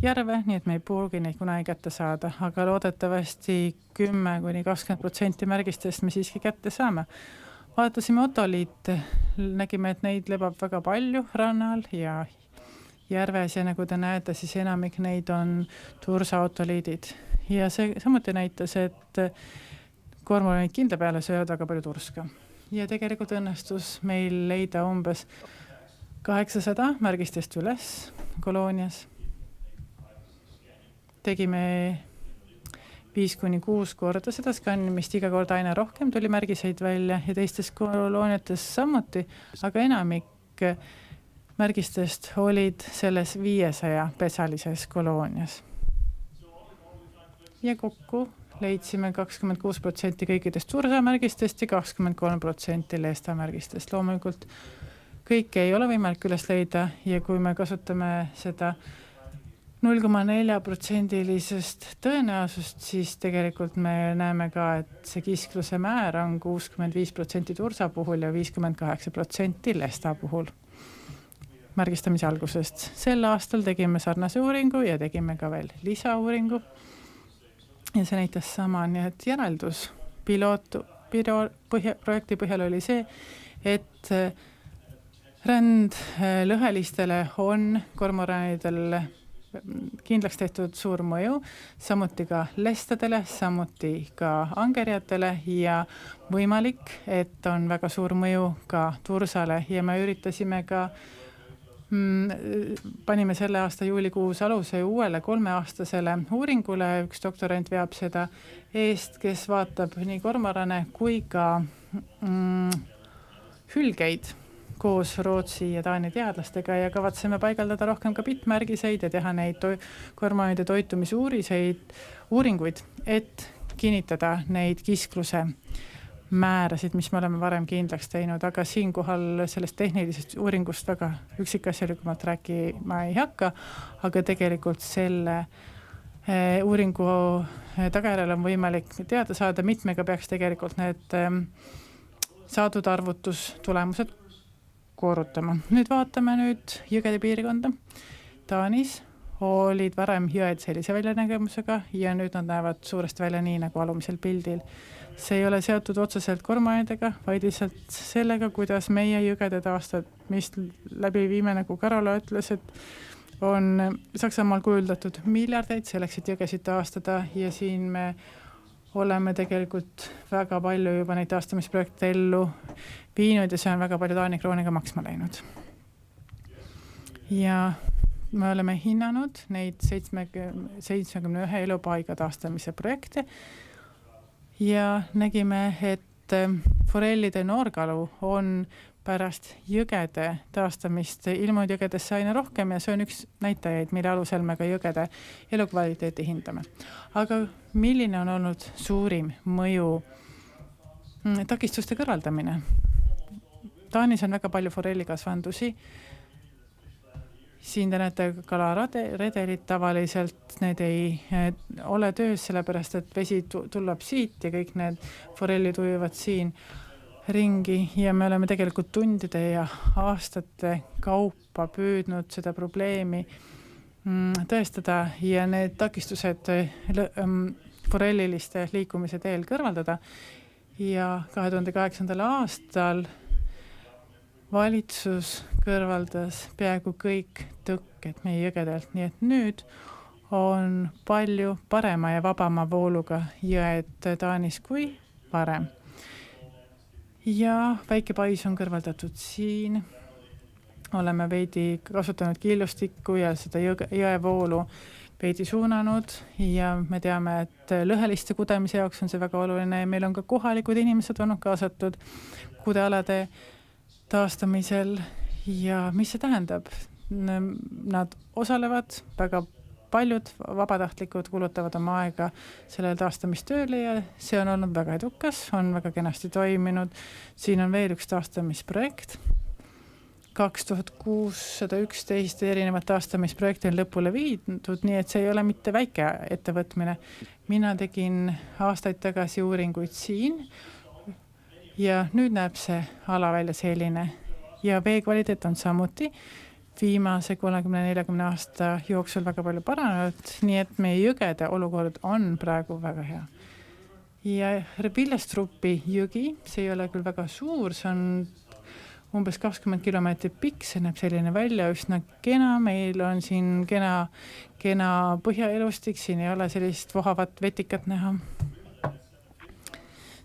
järve, nii et me ei pruugi neid kunagi kätte saada, aga loodetavasti 10–20% märgistest me siiski kätte saame. Vaatasime otoliite, nägime, et neid lebab väga palju rannal ja järves ja nagu te näete, siis enamik neid on tursaotoliidid. Ja see samuti näitas, et kormoranid kindla peale söövad väga palju turska. Ja tegelikult õnnestus meil leida umbes 800 märgistest üles koloonias. Tegime 5–6 korda seda skannimist, iga kord aina rohkem tuli märgiseid välja ja teistes kolooniates samuti, aga enamik märgistest olid selles 500 pesalises koloonias. Ja kokku leidsime 26% kõikidest tursamärgistest ja 23% lestamärgistest. Loomulikult kõike ei ole võimalik üles leida ja kui me kasutame seda 0,4% tõenäosust, siis tegelikult me näeme ka, et see kiskluse määr on 65% tursa puhul ja 58% lesta puhul märgistamise algusest. Sel aastal tegime sarnase uuringu ja tegime ka veel lisauuringu. Ja see näitas sama, nii et järeldus projekti põhjal oli see, et ränd lõhelistele on kormoranidel kindlaks tehtud suur mõju, samuti ka lestadele, samuti ka angerjatele ja võimalik, et on väga suur mõju ka tursale ja me üritasime ka panime selle aasta juulikuus aluse uuele 3-aastasele uuringule. Üks doktorant veab seda eest, kes vaatab nii kormorane kui ka hülgeid koos Rootsi ja Taani teadlastega ja kavatseme paigaldada rohkem ka bittmärgiseid ja teha neid kormoranide toitumisúuringuid, et kinnitada neid kiskluse määrasid, mis me oleme varem kindlaks teinud, aga siinkohal sellest tehnilisest uuringust väga üksikasjalikumalt rääkima ei hakka, aga tegelikult selle uuringu tagajärjel on võimalik teada saada, mitmega peaks tegelikult need saadud arvutustulemused korrutama. Nüüd vaatame jõgede piirkonda. Taanis olid varem jõed sellise väljanägemusega ja nüüd nad näevad suuresti välja nii nagu alumisel pildil. See ei ole seotud otseselt kormoranidega, vaid lihtsalt sellega, kuidas meie jõgede taastamist läbi viime, nagu Karola ütles, et on Saksamaal kujuldatud miljardeid selleks, et jõgesid taastada ja siin me oleme tegelikult väga palju juba neid taastamisprojekte ellu viinud ja see on väga palju Taani krooniga maksma läinud. Ja me oleme hinnanud neid 71 elupaiga taastamise projekte ja nägime, et forellide noorkalu on pärast jõgede taastamist ilmunud jõgedesse aina rohkem ja see on üks näitajaid, mille alusel me ka jõgede elukvaliteeti hindame. Aga milline on olnud suurim mõju? Takistuste kõrvaldamine. Taanis on väga palju forellikasvandusi. Siin te näete kalaredelit tavaliselt, need ei ole töös, sellepärast et vesi tuleb siit ja kõik need forellid ujuvad siin ringi ja me oleme tegelikult tundide ja aastate kaupa püüdnud seda probleemi tõestada ja need takistused forelliliste liikumise teel kõrvaldada ja 2008. aastal valitsus kõrvaldas peaaegu kõik tõkked meie jõgedelt, nii et nüüd on palju parema ja vabama vooluga jõed Taanis kui varem. Ja väike pais on kõrvaldatud siin. Oleme veidi kasutanud killustikku ja seda jõevoolu veidi suunanud ja me teame, et lõheliste kudemise jaoks on see väga oluline ja meil on ka kohalikud inimesed olnud kaasatud kudealade taastamisel ja mis see tähendab? Nad osalevad, väga paljud vabatahtlikud kulutavad oma aega sellele taastamistööle ja see on olnud väga edukas, on väga kenasti toiminud. Siin on veel üks taastamisprojekt. 2611 erinevat taastamisprojekti on lõpule viidud, nii et see ei ole mitte väike ettevõtmine. Mina tegin aastaid tagasi uuringuid siin ja nüüd näeb see ala välja selline. Ja vee kvaliteet on samuti viimase 30-40 aasta jooksul väga palju paranenud, nii et meie jõgede olukord on praegu väga hea. Ja Viljastrupi jõgi, see ei ole küll väga suur, see on umbes 20 kilomeetrit pikk, see näeb selline välja üsna kena, meil on siin kena põhjaelustik, siin ei ole sellist vohavat vetikat näha.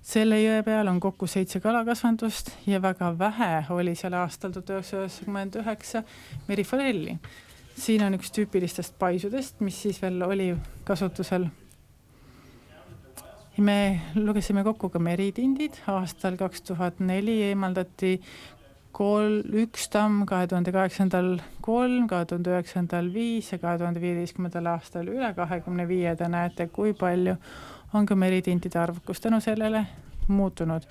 Selle jõe peal on kokku 7 kalakasvandust ja väga vähe oli seal aastal 1999 meriforelli. Siin on üks tüüpilistest paisudest, mis siis veel oli kasutusel. Me lugesime kokku ka meritindid. Aastal 2004 eemaldati 1 tamm, 2008. 3, 2009. 5 ja 2015. aastal üle 25. Te näete, kui palju on ka meritintide arvukus tänu sellele muutunud.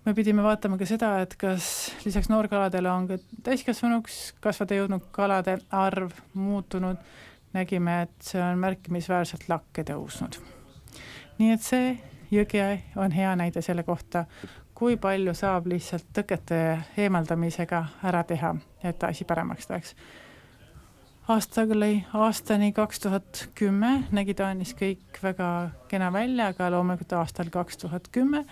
Me pidime vaatama ka seda, et kas lisaks noorkaladele on ka täiskasvanuks kasvada jõudnud kalade arv muutunud. Nägime, et see on märkimisväärselt lakke tõusnud. Nii et see jõgi on hea näide selle kohta, kui palju saab lihtsalt tõkete eemaldamisega ära teha, et asi paremaks tahaks. Aastani 2010 nägi Taanis kõik väga kena välja, aga loomulikult aastal 2010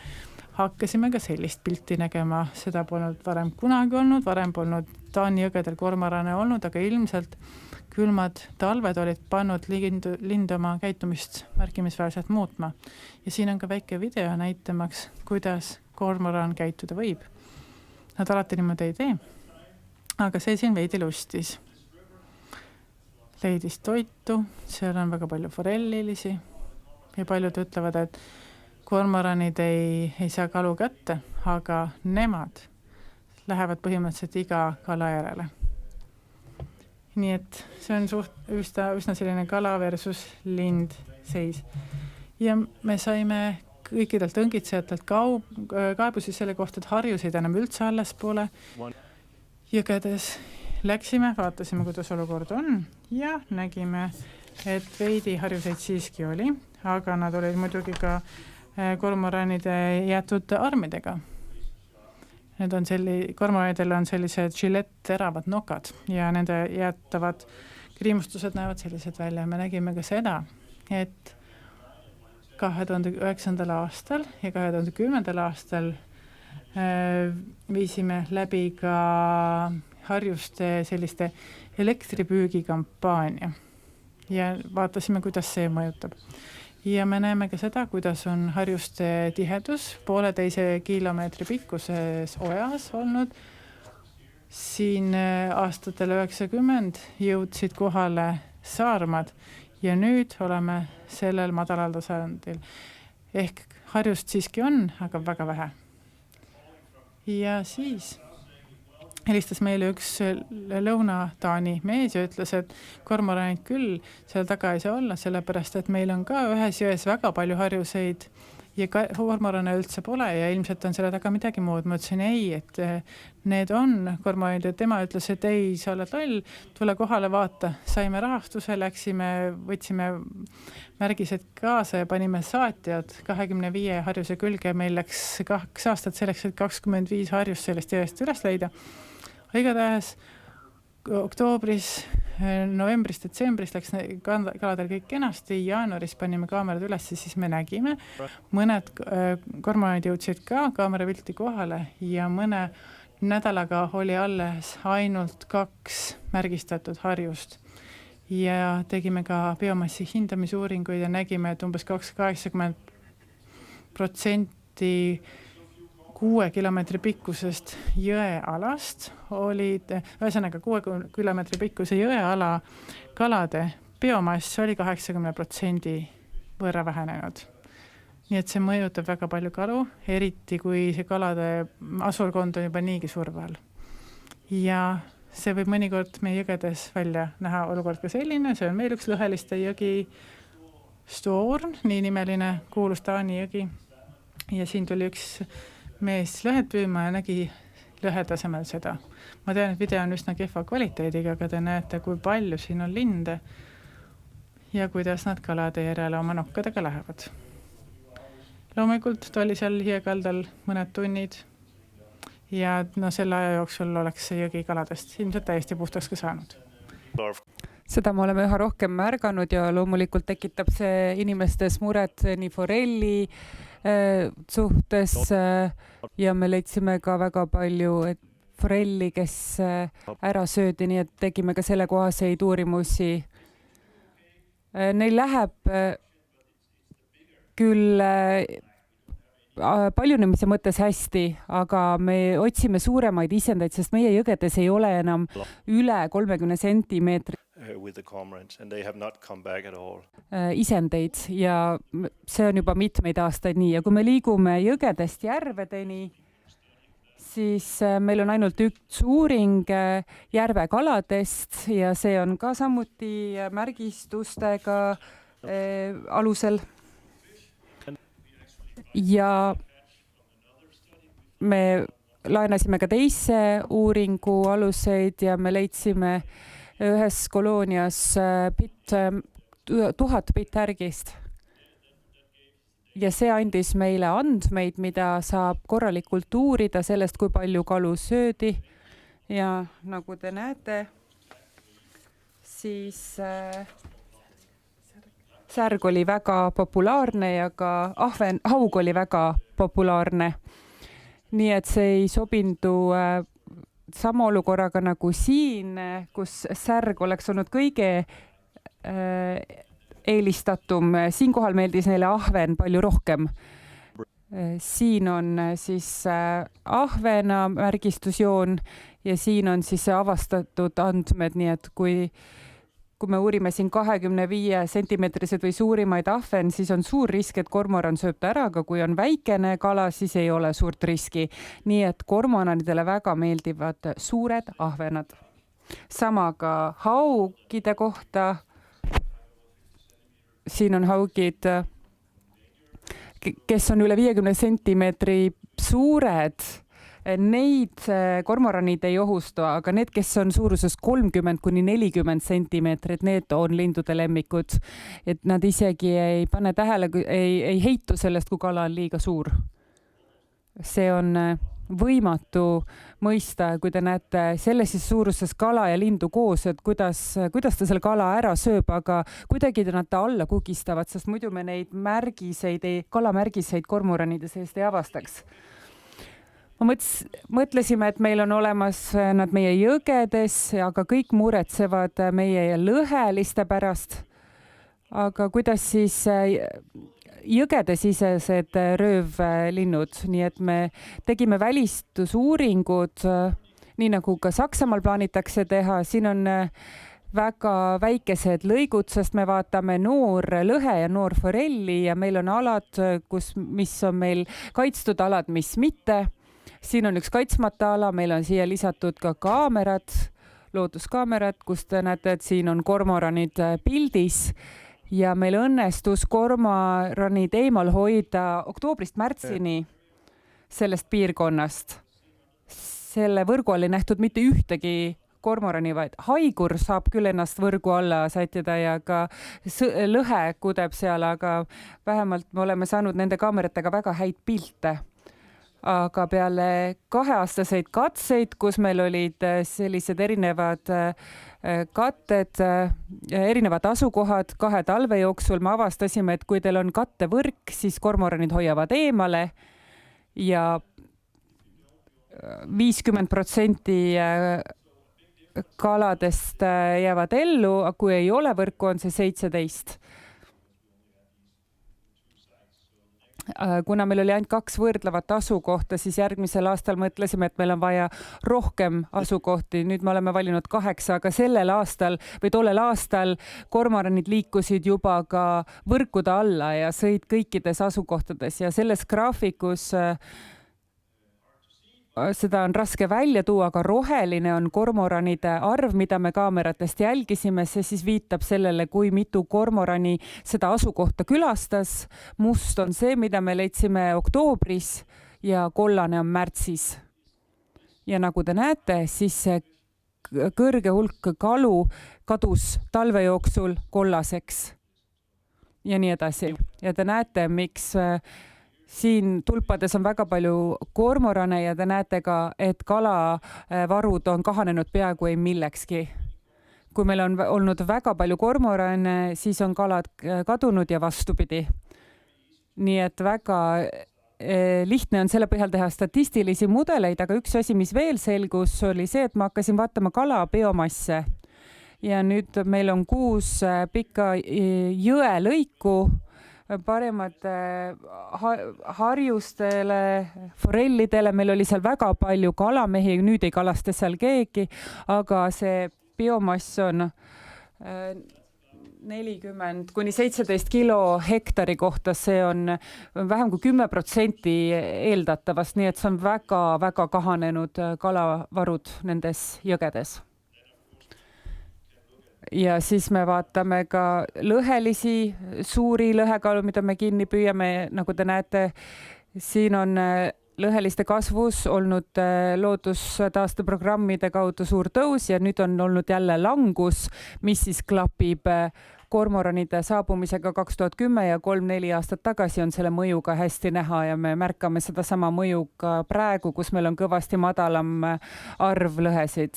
hakkasime ka sellist pilti nägema. Seda polnud varem kunagi olnud, varem polnud Taani jõgedel kormorane olnud, aga ilmselt külmad talved olid pannud lindoma käitumist märkimisväärselt muutma. Ja siin on ka väike video näitamaks, kuidas kormoran käituda võib. Nad alati niimoodi ei tee, aga see siin veidi lustis. Leidis toitu, seal on väga palju forellilisi ja paljud ütlevad, et kormoranid ei saa kalu kätte, aga nemad lähevad põhimõtteliselt iga kala järele. Nii et see on üsna selline kala versus lind seis. Ja me saime kõikidelt õngitsejatelt kaebusi selle kohta, et harjusid enam üldse alles pole. Jõgedes läksime, vaatasime, kuidas olukord on ja nägime, et veidi harjuseid siiski oli, aga nad olid muidugi ka kormoranide jäetud armidega. Kormoranidel on sellised žilett-teravad nokad ja nende jäetavad kriimustused näevad sellised välja. Me nägime ka seda, et 2009. aastal ja 2010. aastal viisime läbi ka harjuste selliste elektripüügikampaania ja vaatasime, kuidas see mõjutab. Ja me näeme ka seda, kuidas on harjuste tihedus 1,5 kilomeetri pikkuses ojas olnud. Siin aastatel 90 jõudsid kohale saarmad ja nüüd oleme sellel madalal tasandil. Ehk harjust siiski on, aga väga vähe. Ja siis helistas meile üks Lõuna-Taani mees ja ütles, et kormoranid küll seal taga ei saa olla, sellepärast, et meil on ka ühes jões väga palju harjuseid ja kormorane üldse pole ja ilmselt on selle taga midagi muud. Ma ütlesin ei, et need on kormoranid ja tema ütles, et ei, sa oled loll, tule kohale vaata. Saime rahastuse, läksime, võtsime märgised kaasa ja panime saatjad 25 harjuse külge. Meil läks 2 aastat selleks, et 25 harjust sellest jõest üles leida. Igatahes oktoobris, novembris, detsembris läks kaladel kõik kenasti, jaanuaris panime kaamerad üles ja siis me nägime. Mõned kormoranid jõudsid ka kaamerapilti kohale ja mõne nädalaga oli alles ainult 2 märgistatud harjust. Ja tegime ka biomassi hindamisuuringuid ja nägime, et umbes 80% 6 kilomeetri pikkusest jõealast olid, ühesõnaga 6 kilomeetri pikkuse jõeala kalade biomass oli 80% võrra vähenenud. Nii et see mõjutab väga palju kalu, eriti kui see kalade asulkond on juba niigi surve all. Ja see võib mõnikord meie jõgedes välja näha olukord ka selline, see on meil üks lõheliste jõgi Storn, nii nimeline kuulus Taani jõgi. Ja siin tuli üks mees lõhet püüma ja nägi lõhe tasemel seda. Ma tean, et video on üsna kehva kvaliteediga, aga te näete, kui palju siin on linde ja kuidas nad kalade järele oma nokkadega lähevad. Loomulikult ta oli seal hiekaldal mõned tunnid ja selle aja jooksul oleks see jõgi kaladest ilmselt täiesti puhtaks ka saanud. Seda me oleme üha rohkem märganud ja loomulikult tekitab see inimestes muret nii forelli suhtes ja me leidsime ka väga palju forelli, kes ära söödi, nii et tegime ka selle kohaseid uurimusi. Neil läheb küll paljunemise mõttes hästi, aga me otsime suuremaid isendaid, sest meie jõgedes ei ole enam üle 30 sentimeetri isendeid ja see on juba mitmeid aastaid nii. Ja kui me liigume jõgedest järvedeni, siis meil on ainult üks uuring järvekaladest ja see on ka samuti märgistustega alusel. Ja me laenasime ka teise uuringu aluseid ja me leidsime ühes koloonias 1000 pittärgist. Ja see andis meile andmeid, mida saab korralikult uurida sellest, kui palju kalu söödi. Ja nagu te näete, siis särg oli väga populaarne ja ka haug oli väga populaarne. Nii et see ei sobindu sama olukorraga nagu siin, kus särg oleks olnud kõige eelistatum. Siinkohal meeldis neile ahven palju rohkem. Siin on siis ahvena märgistusjoon ja siin on siis avastatud andmed, nii et kui me uurime siin 25 sentimeetrised või suurimaid ahven, siis on suur risk, et kormoran sööb ta ära, aga kui on väikene kala, siis ei ole suurt riski. Nii et kormoranidele väga meeldivad suured ahvenad. Sama ka haugide kohta. Siin on haugid, kes on üle 50 sentimeetri suured. Neid kormoranid ei ohustu, aga need, kes on suuruses 30–40 sentimeetrit, need on lindude lemmikud. Et nad isegi ei pane tähele, ei heitu sellest, kui kala on liiga suur. See on võimatu mõista, kui te näete selles suuruses kala ja lindu koos, et kuidas ta selle kala ära sööb, aga kuidagi nad ta alla kukistavad, sest muidu me neid kalamärgiseid kormoranide seest ei avastaks. Mõtlesime, et meil on olemas nad meie jõgedes, aga kõik muretsevad meie lõheliste pärast. Aga kuidas siis jõgedesisesed röövlinnud, nii et me tegime välistusuuringud, nii nagu ka Saksamaal plaanitakse teha. Siin on väga väikesed lõigud, sest me vaatame noor lõhe ja noor forelli ja meil on alad, mis on meil kaitstud alad, mis mitte. Siin on üks kaitsmata ala, meil on siia lisatud ka kaamerad, looduskaamerad, kus te näete, et siin on kormoranid pildis ja meil õnnestus kormoranid eemal hoida oktoobrist märtsini sellest piirkonnast. Selle võrgu all ei nähtud mitte ühtegi kormorani, vaid haigur saab küll ennast võrgu alla sättida ja ka lõhe kudeb seal, aga vähemalt me oleme saanud nende kaameratega väga häid pilte. Aga peale 2-aastaseid katseid, kus meil olid sellised erinevad katted, erinevad asukohad 2 talve jooksul, me avastasime, et kui teil on kattevõrk, siis kormoranid hoiavad eemale ja 50% kaladest jäävad ellu, kui ei ole võrku, on see 17%. Kuna meil oli ainult 2 võrdlevat asukohta, siis järgmisel aastal mõtlesime, et meil on vaja rohkem asukohti. Nüüd me oleme valinud 8, aga sellel aastal või tollel aastal kormoranid liikusid juba ka võrkude alla ja sõid kõikides asukohtades ja selles graafikus seda on raske välja tuua, aga roheline on kormoranide arv, mida me kaameratest jälgisime. See siis viitab sellele, kui mitu kormorani seda asukohta külastas. Must on see, mida me leidsime oktoobris ja kollane on märtsis. ja nagu te näete, siis see kõrge hulk kalu kadus talve jooksul kollaseks ja nii edasi. Ja te näete, miks siin tulpades on väga palju kormorane ja te näete ka, et kalavarud on kahanenud peaaegu ei millekski. Kui meil on olnud väga palju kormorane, siis on kalad kadunud ja vastupidi. Nii et väga lihtne on selle põhjal teha statistilisi mudeleid, aga üks asi, mis veel selgus, oli see, et ma hakkasin vaatama kala biomasse. Ja nüüd meil on 6 pikka jõelõiku, paremad harjustele, forellidele, meil oli seal väga palju kalamehi, nüüd ei kalasta seal keegi, aga see biomass on 40 kuni 17 kilo hektari kohta, see on vähem kui 10% eeldatavast, nii et see on väga kahanenud kalavarud nendes jõgedes. Ja siis me vaatame ka lõhelisi suuri lõhekalu, mida me kinni püüame, nagu te näete, siin on lõheliste kasvus olnud loodustaasteprogrammide kaudu suur tõus ja nüüd on olnud jälle langus, mis siis klapib kormoranide saabumisega 2010 ja 3-4 aastat tagasi on selle mõjuga hästi näha ja me märkame seda sama mõju ka praegu, kus meil on kõvasti madalam arv lõhesid.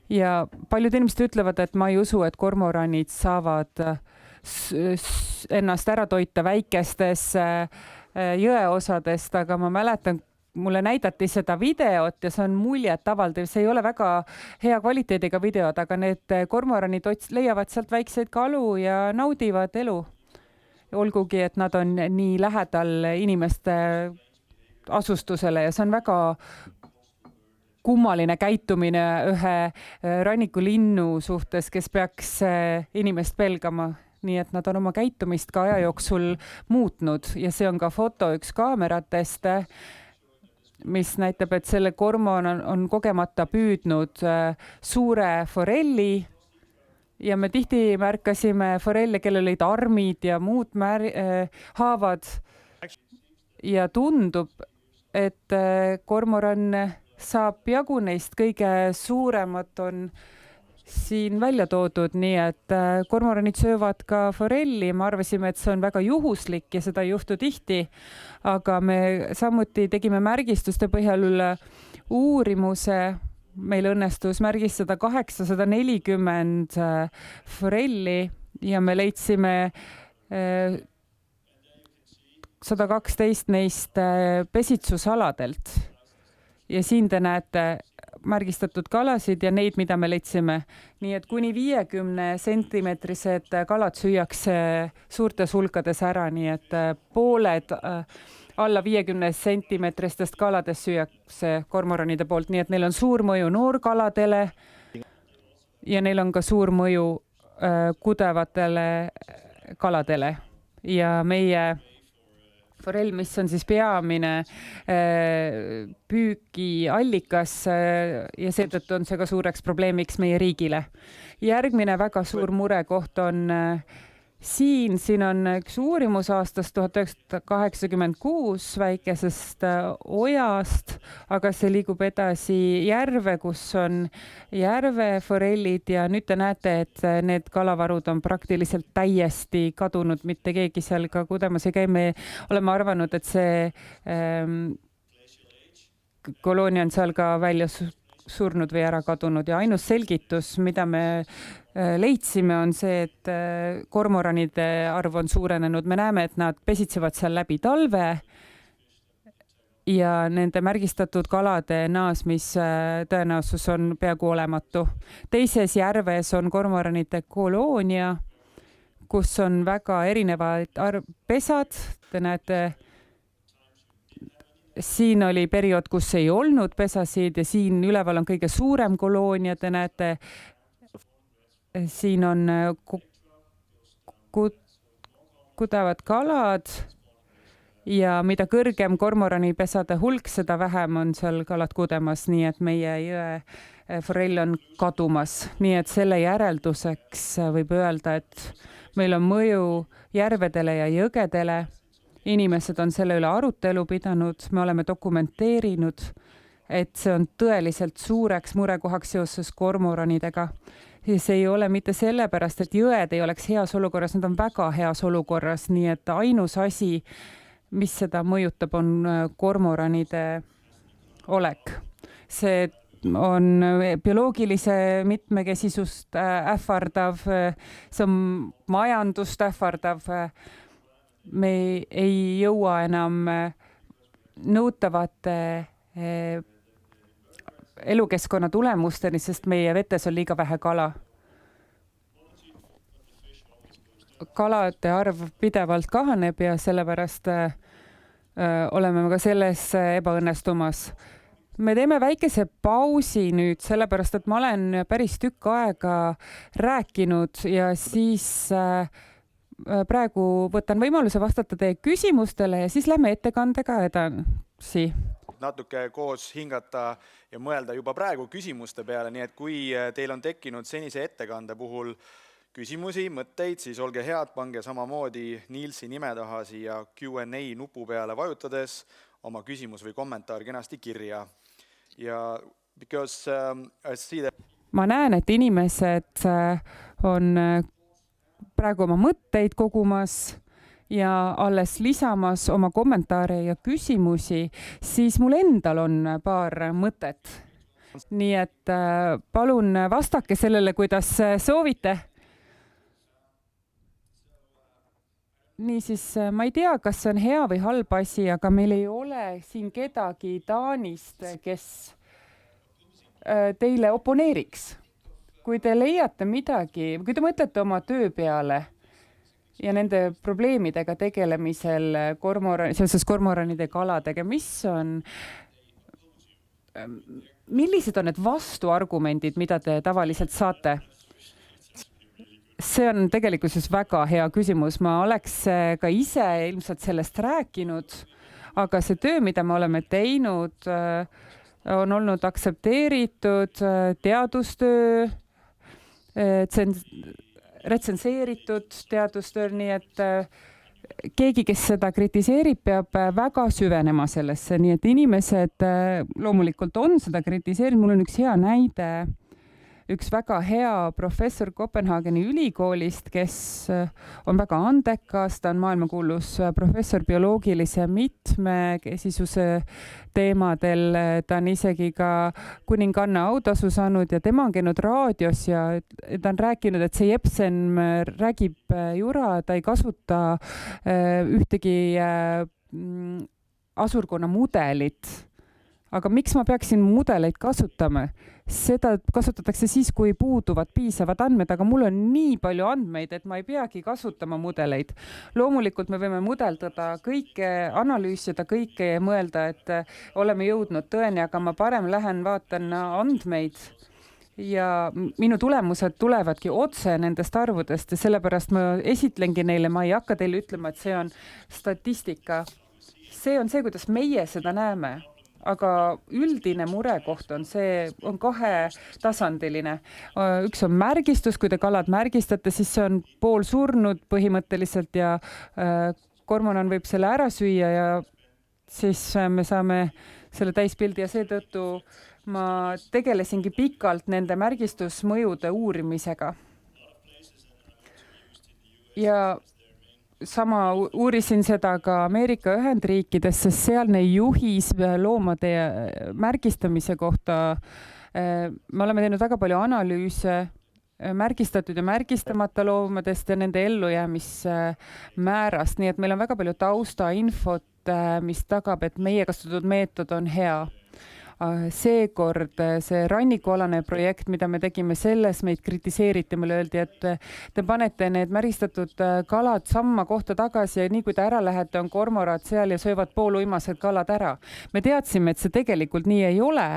Ja paljud inimesed ütlevad, et ma ei usu, et kormoranid saavad ennast ära toita väikestes jõeosadest, aga ma mäletan, mulle näidati seda videot ja see on muljetavaldav, see ei ole väga hea kvaliteediga videod, aga need kormoranid leiavad sealt väikseid kalu ja naudivad elu. Olgugi, et nad on nii lähedal inimeste asustusele ja see on väga kummaline käitumine ühe rannikulinnu suhtes, kes peaks inimest pelgama. Nii et nad on oma käitumist ka aja jooksul muutnud ja see on ka foto üks kaameratest, mis näitab, et selle kormon on kogemata püüdnud suure forelli ja me tihti märkasime forelle, kellel olid armid ja muud haavad ja tundub, et kormoran saab jagu neist, kõige suuremad on siin välja toodud, nii et kormoranid söövad ka forelli. Me arvasime, et see on väga juhuslik ja seda ei juhtu tihti, aga me samuti tegime märgistuste põhjal üle uurimuse. Meil õnnestus märgistada 840 forelli ja me leidsime 112 neist pesitsusaladelt. Ja siin te näete märgistatud kalasid ja neid, mida me leidsime. Nii et kuni 50 sentimeetrised kalad süüakse suurtes hulkades ära, nii et pooled alla 50 sentimeetristest kaladest süüakse kormoranide poolt, nii et neil on suur mõju noorkaladele ja neil on ka suur mõju kudevatele kaladele ja meie forell, mis on siis peamine püügiallikas ja seetõttu on see ka suureks probleemiks meie riigile. Järgmine väga suur murekoht on siin on üks uurimus aastast 1986 väikesest ojast, aga see liigub edasi järve, kus on järveforellid ja nüüd te näete, et need kalavarud on praktiliselt täiesti kadunud, mitte keegi seal ka kudemas ei käi. Me oleme arvanud, et see koloonia on seal ka välja surnud või ära kadunud ja ainus selgitus, mida me leidsime, on see, et kormoranide arv on suurenenud. Me näeme, et nad pesitsevad seal läbi talve ja nende märgistatud kalade naasmis tõenäosus on peaaegu olematu. Teises järves on kormoranide koloonia, kus on väga erinevad pesad. Te näete, siin oli periood, kus ei olnud pesasid ja siin üleval on kõige suurem koloonia. Te näete, siin on kudevad kalad ja mida kõrgem kormorani pesade hulk, seda vähem on seal kalad kudemas, nii et meie jõe forell on kadumas. Nii et selle järelduseks võib öelda, et meil on mõju järvedele ja jõgedele inimesed on selle üle arutelu pidanud, me oleme dokumenteerinud, et see on tõeliselt suureks murekohaks seoses kormoranidega. Ja see ei ole mitte sellepärast, et jõed ei oleks heas olukorras, nad on väga heas olukorras, nii et ainus asi, mis seda mõjutab, on kormoranide olek. See on bioloogilise mitmekesisust ähvardav, see on majandust ähvardav. Me ei jõua enam nõutavate elukeskkonna tulemusteni, sest meie vetes on liiga vähe kala. Kalade arv pidevalt kahaneb ja sellepärast oleme ka selles ebaõnnestumas. Me teeme väikese pausi nüüd, sellepärast et ma olen päris tükk aega rääkinud ja siis praegu võtan võimaluse vastata teie küsimustele ja siis lähme ettekandega edasi. Natuke koos hingata ja mõelda juba praegu küsimuste peale, nii et kui teil on tekkinud senise ettekande puhul küsimusi, mõtteid, siis olge head, pange samamoodi Nielsi nime taha siia Q&A nupu peale vajutades oma küsimus või kommentaar kenasti kirja. Ja because I see that... Ma näen, et inimesed on praegu oma mõtteid kogumas ja alles lisamas oma kommentaare ja küsimusi, siis mul endal on paar mõtet. Nii et palun vastake sellele, kuidas soovite. Niisiis, ma ei tea, kas see on hea või halb asi, aga meil ei ole siin kedagi Taanist, kes teile oponeeriks. Kui te leiate midagi, kui te mõtlete oma töö peale, ja nende probleemidega tegelemisel seoses kormoranide kaladega, millised on need vastuargumendid, mida te tavaliselt saate? See on tegelikult väga hea küsimus. Ma oleks ka ise ilmselt sellest rääkinud, aga see töö, mida me oleme teinud, on olnud aktsepteeritud teadustöö, retsenseeritud teadustööl, nii et keegi, kes seda kritiseerib, peab väga süvenema sellesse, nii et inimesed loomulikult on seda kritiseerinud. Mul on üks hea näide, üks väga hea professor Kopenhaageni ülikoolist, kes on väga andekas, ta on maailmakuulus professor bioloogilise mitmekesisuse teemadel, ta on isegi ka kuninganna autasu saanud ja tema on käinud raadios ja ta on rääkinud, et see Jepsen räägib jura, ta ei kasuta ühtegi asurkonna mudelit. Aga miks ma peaksin mudeleid kasutama? Seda kasutatakse siis, kui puuduvad piisavad andmed, aga mul on nii palju andmeid, et ma ei peagi kasutama mudeleid. Loomulikult me võime mudeldada kõike, analüüsida kõike ja mõelda, et oleme jõudnud tõeni, aga ma parem lähen vaatan andmeid ja minu tulemused tulevadki otse nendest arvudest ja sellepärast ma esitlengi neile, ma ei hakka teile ütlema, et see on statistika. See on see, kuidas meie seda näeme. Aga üldine murekoht on see, on kahetasandiline. Üks on märgistus, kui te kalad märgistate, siis see on pool surnud põhimõtteliselt ja kormoran võib selle ära süüa ja siis me saame selle täispildi ja seetõttu ma tegelesingi pikalt nende märgistusmõjude uurimisega. Ja sama uurisin seda ka Ameerika Ühendriikides, sest sealne juhis loomade märgistamise kohta. Me oleme teinud väga palju analüüse märgistatud ja märgistamata loomadest ja nende ellujäämismäärast, nii et meil on väga palju taustainfot, mis tagab, et meie kasutatud meetod on hea. Seekord see rannikualane projekt, mida me tegime, selles meid kritiseeriti, mulle öeldi, et te panete need märgistatud kalad samma kohta tagasi ja nii kui te ära lähete, on kormorad seal ja söövad pooluimased kalad ära. Me teadsime, et see tegelikult nii ei ole,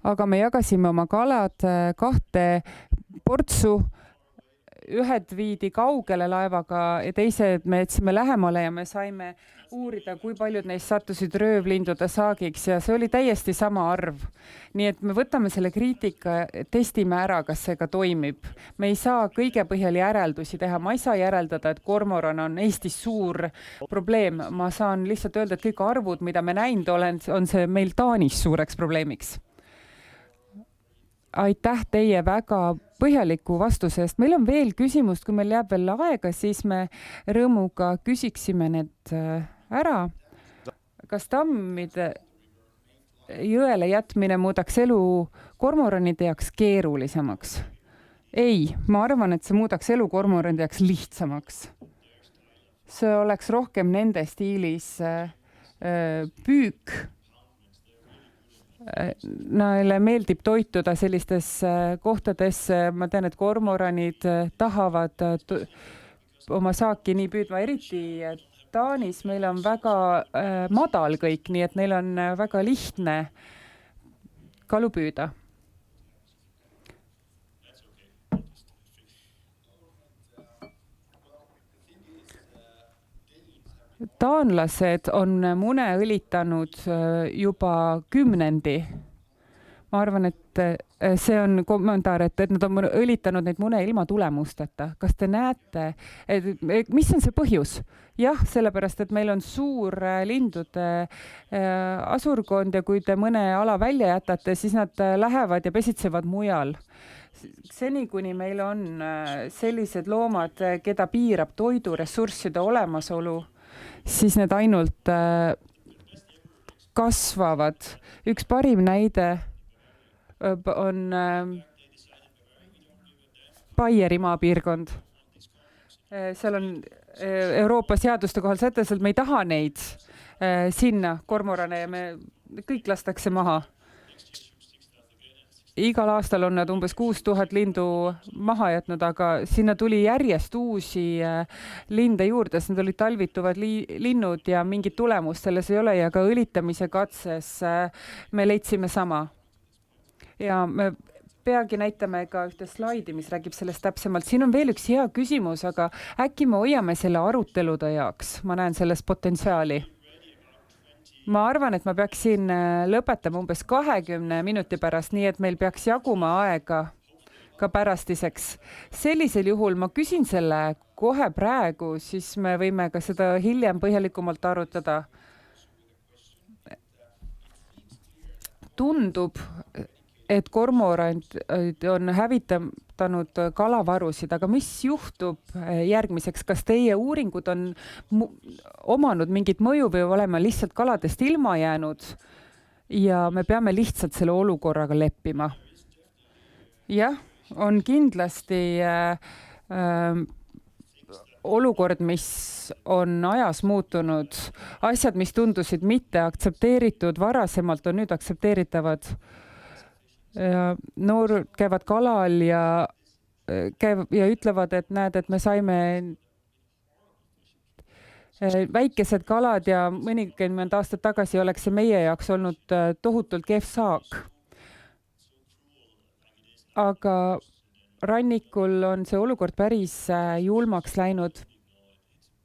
aga me jagasime oma kalad kahte portsu ühed viidi kaugele laevaga ja teised me jätsime lähemale ja me saime uurida, kui paljud neist sattusid röövlindude saagiks ja see oli täiesti sama arv. Nii et me võtame selle kriitika, testime ära, kas see ka toimib. Me ei saa kõige põhjal järeldusi teha. Ma ei saa järeldada, et kormoran on Eestis suur probleem. Ma saan lihtsalt öelda, et kõik arvud, mida me näinud olen, on see meil Taanis suureks probleemiks. Aitäh teie väga põhjaliku vastuse eest. Meil on veel küsimust, kui meil jääb veel aega, siis me rõõmuga küsiksime need ära. Kas tammide jõele jätmine muudaks elu kormoranide jaoks keerulisemaks? Ei, ma arvan, et see muudaks elu kormoranide jaoks lihtsamaks. See oleks rohkem nende stiilis püük. Neile meeldib toituda sellistes kohtades. Ma tean, et kormoranid tahavad oma saaki nii püüdma, eriti Taanis meil on väga madal kõik, nii et neil on väga lihtne kalu püüda. Taanlased on mune õlitanud juba 10. Ma arvan, et see on kommentaar, et nad on õlitanud neid mune ilma tulemusteta. Kas te näete, mis on see põhjus? Jah, sellepärast, et meil on suur lindude asurkond ja kui te mõne ala välja jätate, siis nad lähevad ja pesitsevad mujal. Seni, kuni meil on sellised loomad, keda piirab toiduressursside olemasolu, siis need ainult kasvavad. Üks parim näide on Baieri maapiirkond. Seal on Euroopa seaduste kohal sätestatud, et me ei taha neid sinna kormorane ja me kõik lastakse maha. Igal aastal on nad umbes 6000 lindu maha jätnud, aga sinna tuli järjest uusi linde juurde, sest nad olid talvituvad linnud ja mingit tulemust selles ei ole ja ka õlitamise katses me leidsime sama. Ja me peagi näitame ka ühte slaidi, mis räägib sellest täpsemalt. Siin on veel üks hea küsimus, aga äkki me hoiame selle arutelude jaoks. Ma näen selles potentsiaali. Ma arvan, et ma peaksin lõpetama umbes 20 minuti pärast, nii et meil peaks jaguma aega ka pärastiseks. Sellisel juhul ma küsin selle kohe praegu, siis me võime ka seda hiljem põhjalikumalt arutada. Tundub, et kormorand on hävitanud kalavarusid, aga mis juhtub järgmiseks? Kas teie uuringud on omanud mingit mõju või oleme lihtsalt kaladest ilma jäänud ja me peame lihtsalt selle olukorraga leppima? Jah, on kindlasti olukord, mis on ajas muutunud. Asjad, mis tundusid mitte aktsepteeritud varasemalt, on nüüd aktsepteeritavad. Noored käivad kalal ja ütlevad, et näed, et me saime väikesed kalad ja mõnikümmend aastat tagasi oleks see meie jaoks olnud tohutult kehv saak. Aga rannikul on see olukord päris julmaks läinud.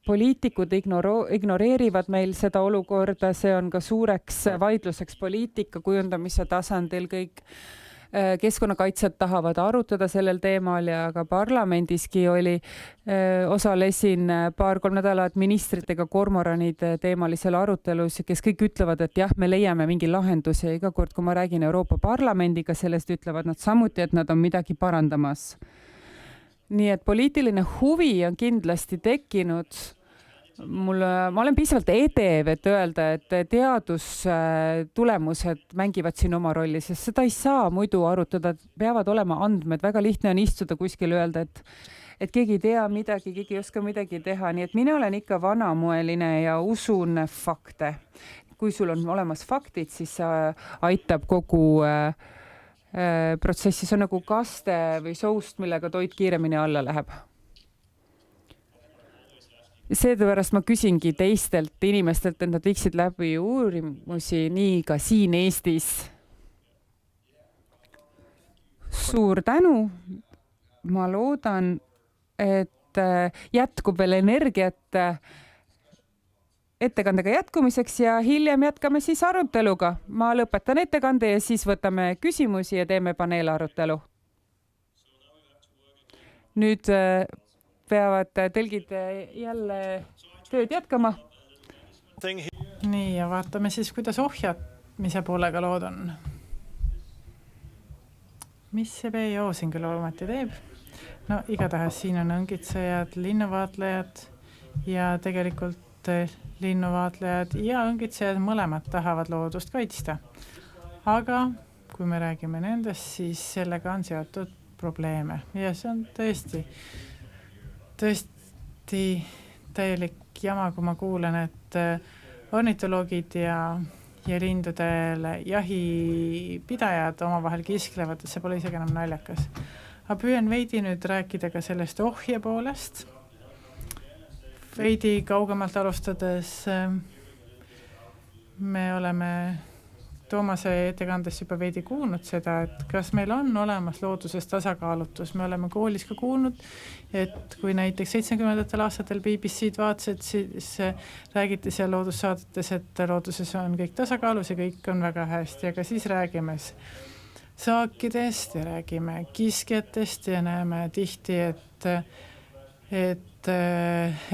Poliitikud ignoreerivad meil seda olukorda, see on ka suureks vaidluseks poliitika kujundamise tasandil. Kõik keskkonnakaitsjad tahavad arutada sellel teemal ja ka parlamendiski osalesin 2-3 nädalat ministritega kormoranide teemalisel arutelus, kes kõik ütlevad, et jah, me leiame mingi lahenduse ja iga kord, kui ma räägin Euroopa Parlamendiga, sellest ütlevad nad samuti, et nad on midagi parandamas. Nii et poliitiline huvi on kindlasti tekkinud. Ma olen piisavalt edev, et öelda, et teadustulemused mängivad siin oma rolli, sest seda ei saa muidu arutada, peavad olema andmed. Väga lihtne on istuda kuskil öelda, et keegi ei tea midagi, keegi ei oska midagi teha. Nii et mina olen ikka vanamoeline ja usun fakte. Kui sul on olemas faktid, siis aitab kogu protsessi. See on nagu kaste või soust, millega toit kiiremini alla läheb. Seepärast ma küsingi teistelt inimestelt, et nad viiksid läbi uurimusi nii ka siin Eestis. Suur tänu. Ma loodan, et jätkub veel energiat ettekandega jätkumiseks ja hiljem jätkame siis aruteluga. Ma lõpetan ettekande ja siis võtame küsimusi ja teeme paneelarutelu. Nüüd peavad tõlgid jälle tööd jätkama. Nii, ja vaatame siis, kuidas ohjamise poolega lood on. Mis see VO siin küll ometi teeb? No igatahes siin on õngitsejad, linnuvaatlejad ja tegelikult linnuvaatlejad ja õngitsejad mõlemad tahavad loodust kaitsta. Aga kui me räägime nendest, siis sellega on seotud probleeme ja see on tõesti täielik jama, kui ma kuulen, et ornitoloogid ja lindudele jahipidajad omavahel kisklevad, et see pole isegi enam naljakas. Aga püüan veidi nüüd rääkida ka sellest ohje poolest. Veidi kaugemalt alustades me oleme Toomase ettekandest juba veidi kuulnud seda, et kas meil on olemas looduses tasakaalutus. Me oleme koolis ka kuulnud, et kui näiteks 70. aastatel BBC-d vaatasid, siis räägiti seal loodussaadetes, et looduses on kõik tasakaalus ja kõik on väga hästi, aga siis räägime saakidest ja räägime kiskjatest ja näeme tihti, et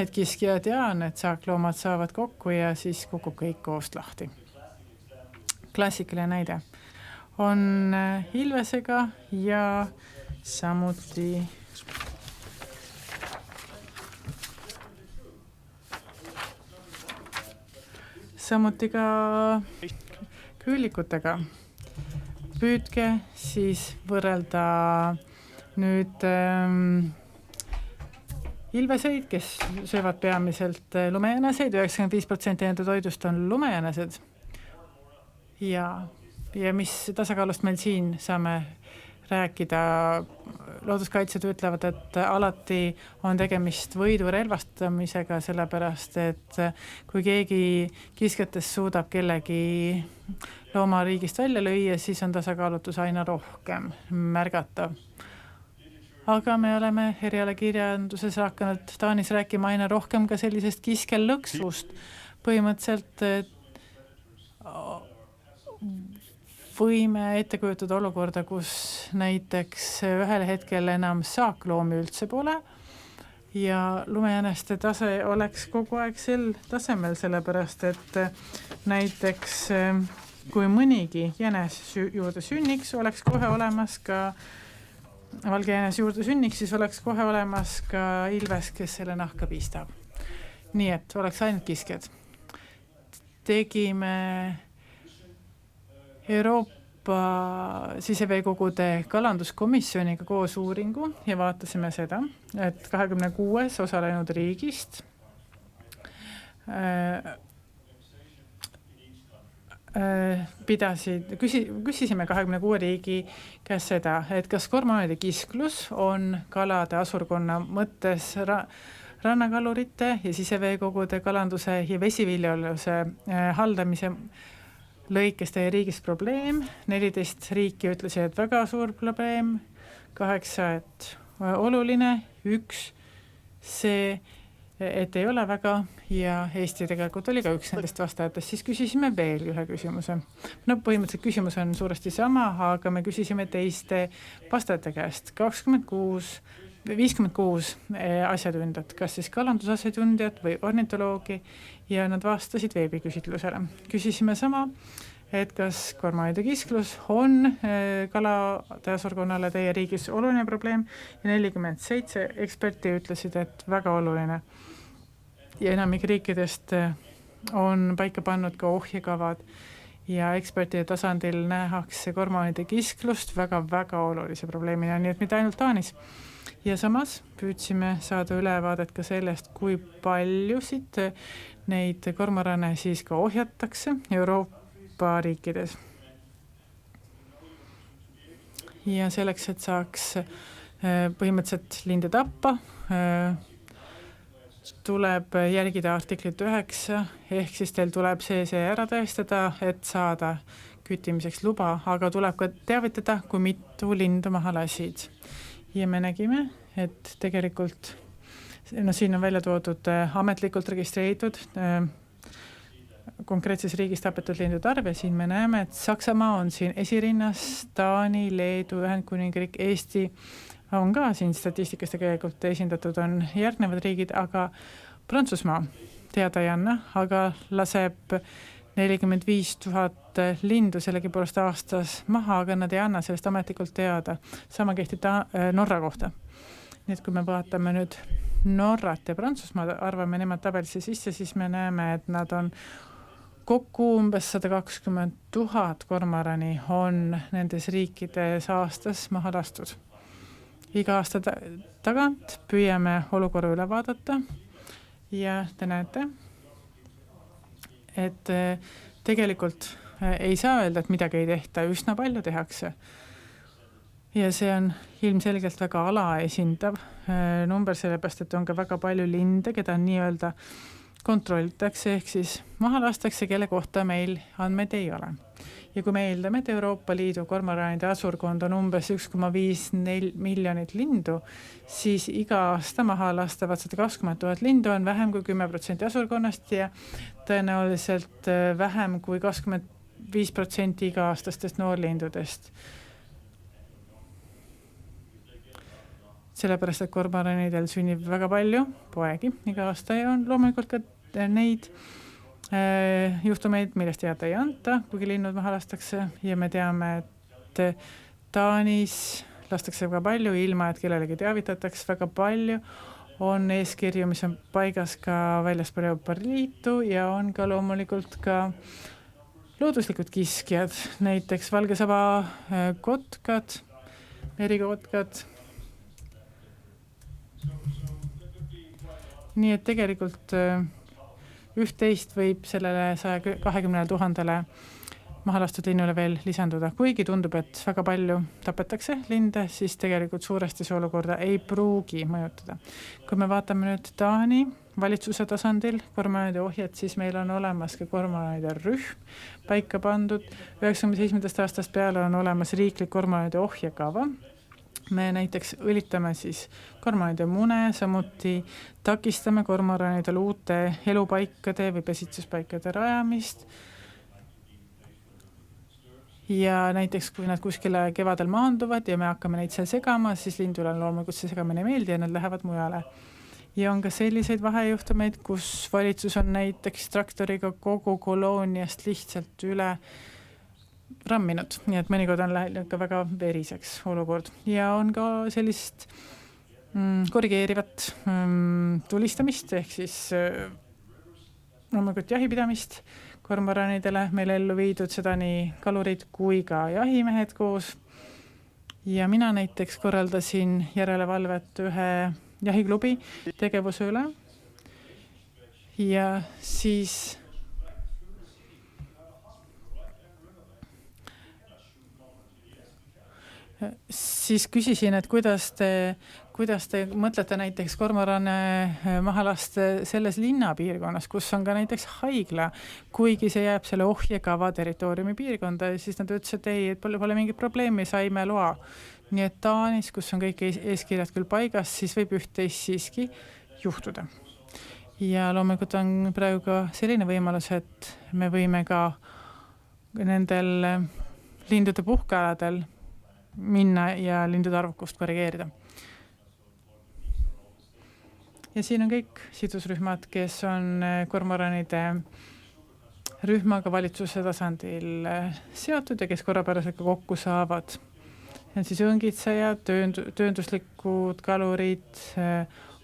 kiskjad ja need saakloomad saavad kokku ja siis kukub kõik koost lahti. Klassikaline näide on ilvesega ja samuti ka küülikutega. Püüdke siis võrrelda nüüd ilveseid, kes söövad peamiselt lumejäneseid, 95% nende toidust on lumejänesed. Ja mis tasakaalust meil siin saame rääkida, looduskaitsjad ütlevad, et alati on tegemist võidu relvastamisega, sellepärast, et kui keegi kiskjatest suudab kellegi loomariigist välja lüüa, siis on tasakaalutus aina rohkem märgatav. Aga me oleme erialakirjanduses hakanud Taanis rääkima aina rohkem ka sellisest kiskellõksust. Põhimõtteliselt võime ette kujutada olukorda, kus näiteks ühel hetkel enam saakloomi üldse pole ja lumejäneste tase oleks kogu aeg sel tasemel, sellepärast et näiteks kui mõnigi jänes juurde sünniks, oleks kohe olemas ka valge jänes juurde sünniks, siis oleks kohe olemas ka ilves, kes selle nahka piistab. Nii et oleks ainult kiskjad. Tegime Euroopa siseveekogude kalanduskomisjoniga koos uuringu ja vaatasime seda, et 26 osalenud riigist küsisime 26 riigi käest seda, et kas kormoranide kisklus on kalade asurkonna mõttes rannakalurite ja siseveekogude kalanduse ja vesiviljeluse haldamise lõikes teie riigis probleem, 14 riiki ütlesid, et väga suur probleem, 8, et oluline, 1, see, et ei ole väga ja Eesti tegelikult oli ka üks nendest vastajatest, siis küsisime veel ühe küsimuse. No põhimõtteliselt küsimus on suuresti sama, aga me küsisime teiste vastajate käest 56 asjatundjat, kas siis kalandusasjatundjat või ornitoloogi ja nad vastasid veebiküsitlusele. Küsisime sama, et kas kormoranide kisklus on kalade asurkonnale teie riigis oluline probleem ja 47 eksperti ütlesid, et väga oluline. Ja enamik riikidest on paika pannud ka ohjekavad ja ekspertide tasandil nähakse kormoranide kisklust väga-väga olulise probleemina, nii et mitte ainult Taanis. Ja samas püüdsime saada ülevaadet ka sellest, kui paljusid neid kormorane siis ka ohjatakse Euroopa riikides. Ja selleks, et saaks põhimõtteliselt linde tappa, tuleb jälgida artiklit 9, ehk siis teil tuleb see ära tõestada, et saada küttimiseks luba, aga tuleb ka teavitada, kui mitu lindu maha lasid. Ja me nägime, et tegelikult siin on välja toodud ametlikult registreeritud konkreetses riigis tapetud lindude arv ja siin me näeme, et Saksamaa on siin esirinnas, Taani, Leedu, Ühendkuningriik, Eesti on ka siin statistikas tegelikult esindatud, on järgnevad riigid, aga Prantsusmaa teada ei anna, aga laseb 45 000 lindu sellegipoolest aastas maha, aga nad ei anna sellest ametlikult teada. Sama kehtib Norra kohta. Nii et kui me vaatame nüüd Norrat ja Prantsusmaa, arvame nemad tabelisse sisse, siis me näeme, et nad on kokku umbes 120 000 kormorani on nendes riikides aastas maha lastud. Iga aasta tagant püüame olukorra üle vaadata ja te näete, et tegelikult ei saa öelda, et midagi ei tehta, üsna palju tehakse. Ja see on ilmselgelt väga alaesindav number, sellepärast, et on ka väga palju linde, keda nii-öelda kontrollitakse, ehk siis maha lastakse, kelle kohta meil andmeid ei ole. Ja kui me eeldame, et Euroopa Liidu kormoranide asurkond on umbes 1,5 miljonit lindu, siis iga aasta maha lastavad 120 000 lindu on vähem kui 10% asurkonnast ja tõenäoliselt vähem kui 25% iga-aastastest noorlindudest. Sellepärast, et kormoranidel sünnib väga palju poegi iga aasta ja on loomulikult ka neid juhtumeid, millest teada ei anta, kuigi linnud maha lastakse ja me teame, et Taanis lastakse väga palju, ilma et kellelegi teavitatakse väga palju, on eeskirju, mis on paigas ka väljaspool Euroopa Liitu ja on ka loomulikult ka looduslikud kiskjad, näiteks valgesaba kotkad, merikotkad. Nii et tegelikult üht-teist võib sellele 120 000 maha lastud linnule veel lisanduda. Kuigi tundub, et väga palju tapetakse linde, siis tegelikult suuresti see olukorda ei pruugi mõjutada. Kui me vaatame nüüd Taani valitsuse tasandil kormoranide ohjad, siis meil on olemas ka kormoranide rühm paika pandud. 97. aastast peale on olemas riiklik kormoranide ohjakava. Me näiteks õlitame siis kormoranide mune, samuti takistame kormoranidel uute elupaikade või pesitsuspaikade rajamist. Ja näiteks kui nad kuskile kevadel maanduvad ja me hakkame neid seal segama, siis lindule on loomulikult see segamine meeldi ja nad lähevad mujale. Ja on ka selliseid vahejuhtumeid, kus valitsus on näiteks traktoriga kogu kolooniast lihtsalt üle ramminud, nii et mõnikord on läinud ka väga veriseks olukord ja on ka sellist korrigeerivat tulistamist ehk siis loomulikult jahipidamist kormoranidele meil ellu viidud, seda nii kalurid kui ka jahimehed koos ja mina näiteks korraldasin järelevalvet ühe jahiklubi tegevuse üle ja siis küsisin, et kuidas te mõtlete näiteks kormorane maha lasta selles linnapiirkonnas, kus on ka näiteks haigla, kuigi see jääb selle ohjakava territooriumi piirkonda ja siis nad ütlesid, et ei, et pole mingit probleemi, saime loa. Nii et Taanis, kus on kõik eeskirjad küll paigas, siis võib üht-teist siiski juhtuda. Ja loomulikult on praegu ka selline võimalus, et me võime ka nendel lindude puhkealadel minna ja lindude arvukust korrigeerida. Ja siin on kõik sidusrühmad, kes on kormoranide rühmaga valitsuse tasandil seotud ja kes korrapäraselt ka kokku saavad. On siis õngitsejad, töönduslikud kalurid,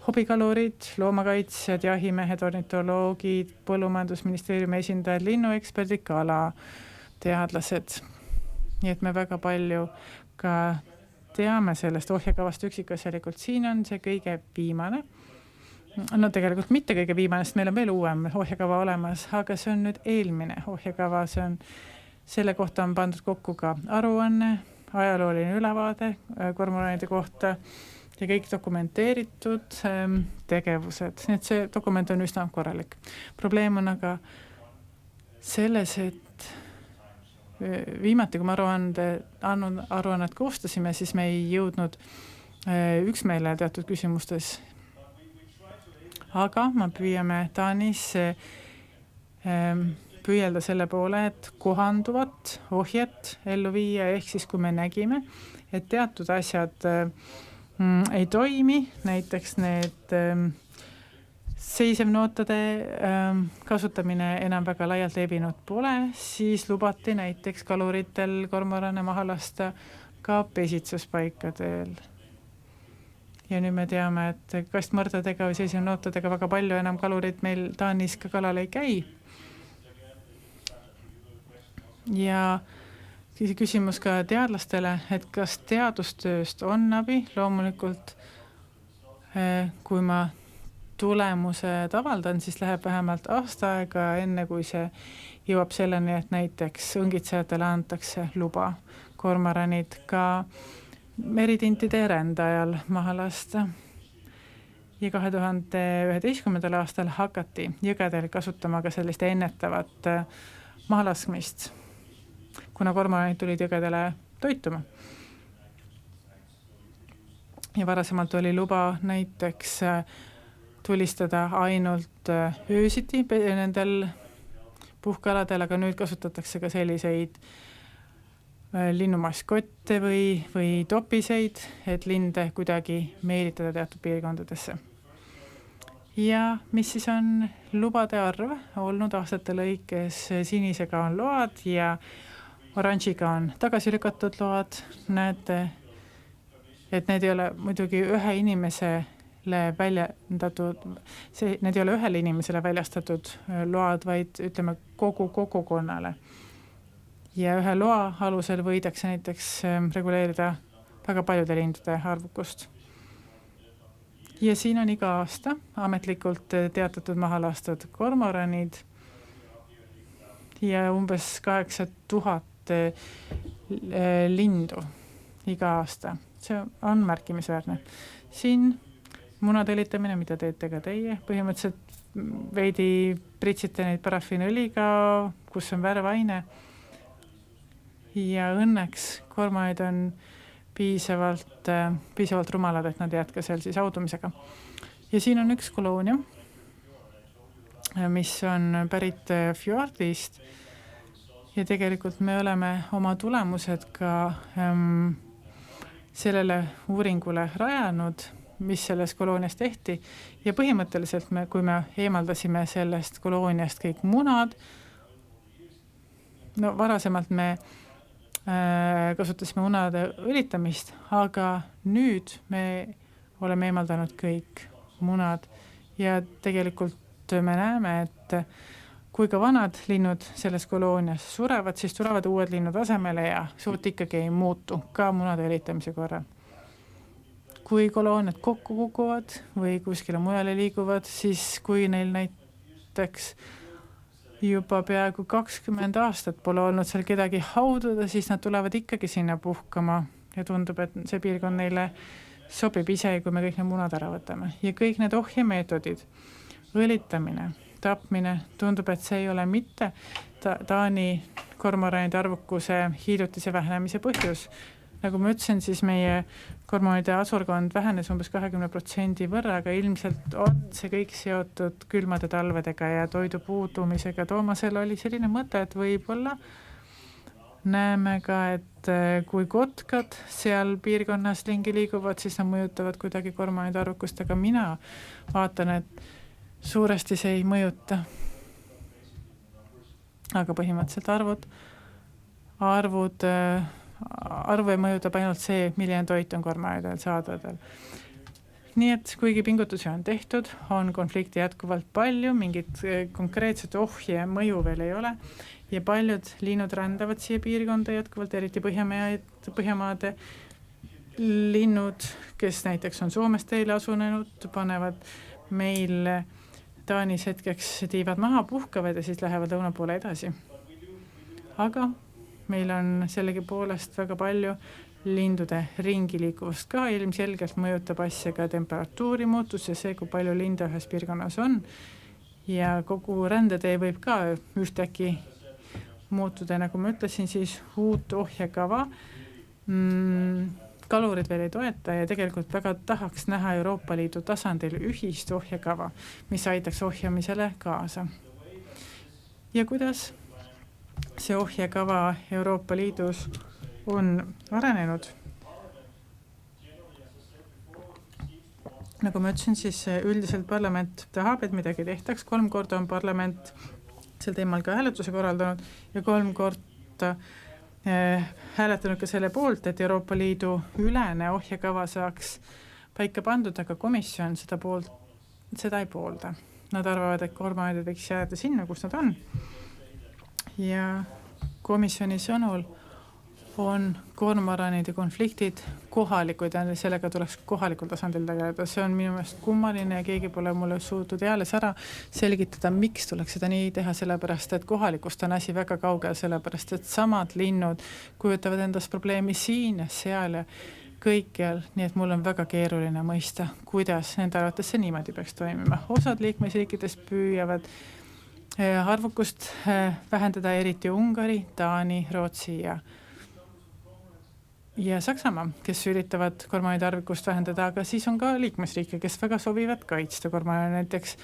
hobikalurid, loomakaitsjad, jahimehed, ornitoloogid, põllumajandusministeeriumi esindajad, linnueksperdid, kalateadlased. Nii et me väga palju ka teame sellest ohjakavast üksikasjalikult. Siin on see kõige viimane. No tegelikult mitte kõige viimane, sest meil on veel uuem ohjakava olemas, aga see on nüüd eelmine ohjakava. Selle kohta on pandud kokku ka aruanne, ajalooline ülevaade kormoranide kohta ja kõik dokumenteeritud tegevused. Nii et see dokument on üsna korralik. Probleem on aga selles, et viimati, kui me aruannet koostasime, siis me ei jõudnud üksmeele teatud küsimustes. Aga me püüame Taanis püüelda selle poole, et kohanduvat ohjet ellu viia, ehk siis kui me nägime, et teatud asjad ei toimi, näiteks need seisevnootade kasutamine enam väga laialt levinud pole, siis lubati näiteks kaluritel kormorane maha lasta ka pesitsuspaikadel. Ja nüüd me teame, et kastmõrdadega või seisevnootadega väga palju enam kalurid meil Taanis ka kalal ei käi. Ja küsimus ka teadlastele, et kas teadustööst on abi, loomulikult kui ma tulemused avaldan, siis läheb vähemalt aasta aega enne, kui see jõuab selleni, et näiteks õngitsejatele antakse luba kormoranid ka meritintide rändajal maha lasta. Ja 2011. aastal hakati jõgedel kasutama ka sellist ennetavat mahalaskmist, kuna kormoranid tulid jõgedele toituma. Ja varasemalt oli luba näiteks tulistada ainult öösiti nendel puhkealadel, aga nüüd kasutatakse ka selliseid linnumaskotte või topiseid, et linde kuidagi meelitada teatud piirkondadesse. Ja mis siis on lubade arv olnud aastate lõikes? Sinisega on load ja oranžiga on tagasi lükatud load. Näete, et need ei ole muidugi ühe inimesele väljendatud, need ei ole ühele inimesele väljastatud load, vaid ütleme kogu kogukonnale. Ja ühe loa alusel võidakse näiteks reguleerida väga paljude lindude arvukust. Ja siin on iga aasta ametlikult teatatud maha lastud kormoranid ja umbes 8000 lindu iga aasta. See on märkimisväärne. Siin munatõlitamine, mida teete ka teie, põhimõtteliselt veidi pritsite neid parafiinõliga, kus on värvaine. Ja õnneks kormoranid on piisavalt rumalad, et nad jätka seal siis audumisega. Ja siin on üks koloonia, mis on pärit fjordist ja tegelikult me oleme oma tulemused ka sellele uuringule rajanud, mis selles koloonias tehti ja põhimõtteliselt kui me eemaldasime sellest kolooniast kõik munad, no varasemalt me kasutasime munade õlitamist, aga nüüd me oleme eemaldanud kõik munad ja tegelikult me näeme, et kui ka vanad linnud selles koloonias surevad, siis tulevad uued linnud asemele ja suurt ikkagi ei muutu ka munade õlitamise korral. Kui kolooniad kokku kukuvad või kuskile mujale liiguvad, siis kui neil näiteks juba peaaegu 20 aastat pole olnud seal kedagi haududa, siis nad tulevad ikkagi sinna puhkama ja tundub, et see piirkond neile sobib ise, kui me kõik need munad ära võtame. Ja kõik need ohjemeetodid, õlitamine, tapmine, tundub, et see ei ole mitte Taani kormoranide arvukuse hiljutise vähenemise põhjus. Nagu ma ütlesin, siis meie kormoranide asurkond vähenes umbes 20% võrra, aga ilmselt on see kõik seotud külmade talvedega ja toidu puudumisega. Toomasel oli selline mõte, et võib-olla näeme ka, et kui kotkad seal piirkonnas lingi liiguvad, siis nad mõjutavad kuidagi kormoranide arvukust, aga mina vaatan, et suuresti see ei mõjuta. Aga põhimõtteliselt arvu ei mõjutab ainult see, milline toit on kormoranidel saadadel. Nii et kuigi pingutusi on tehtud, on konflikti jätkuvalt palju, mingit konkreetset ohje mõju veel ei ole ja paljud linnud rändavad siia piirkonda jätkuvalt, eriti Põhjamaade linnud, kes näiteks on Soomest teile asunenud, panevad meil Taanis hetkeks tiivad maha, puhkavad ja siis lähevad lõuna poole edasi. Aga meil on sellegi poolest väga palju lindude ringiliikuvust ka, ilmselgelt mõjutab asja ka temperatuuri muutus ja see, kui palju linde ühes piirkonnas on. Ja kogu rändetee võib ka ühtäkki muutuda, nagu ma ütlesin, siis uut ohjekava kalurid veel ei toeta ja tegelikult väga tahaks näha Euroopa Liidu tasandil ühist ohjekava, mis aitaks ohjamisele kaasa. Ja kuidas see ohjekava Euroopa Liidus on arenenud? Nagu ma ütlesin, siis üldiselt parlament tahab, et midagi tehtaks. 3 korda on parlament sel teemal ka hääletuse korraldanud ja 3 korda hääletanud ka selle poolt, et Euroopa Liidu ülene ohjekava saaks paika pandud, aga komisjon seda ei poolda. Nad arvavad, et kormoranid võiks jääda sinna, kus nad on. Ja komisjoni sõnul on kormoranide konfliktid kohalikud ja sellega tuleks kohalikul tasandil tegeleda. See on minu meelest kummaline ja keegi pole mulle suutnud eales ära selgitada, miks tuleks seda nii teha, sellepärast et kohalikust on asi väga kaugel, sellepärast et samad linnud kujutavad endast probleemi siin ja seal ja kõikjal, nii et mul on väga keeruline mõista, kuidas nende arvates see niimoodi peaks toimima. Osad liikmesriikidest püüavad arvukust vähendada, eriti Ungari, Taani, Rootsi ja Saksamaa, kes üritavad kormoranide arvukust vähendada, aga siis on ka liikmesriike, kes väga sobivad kaitsta kormorane, näiteks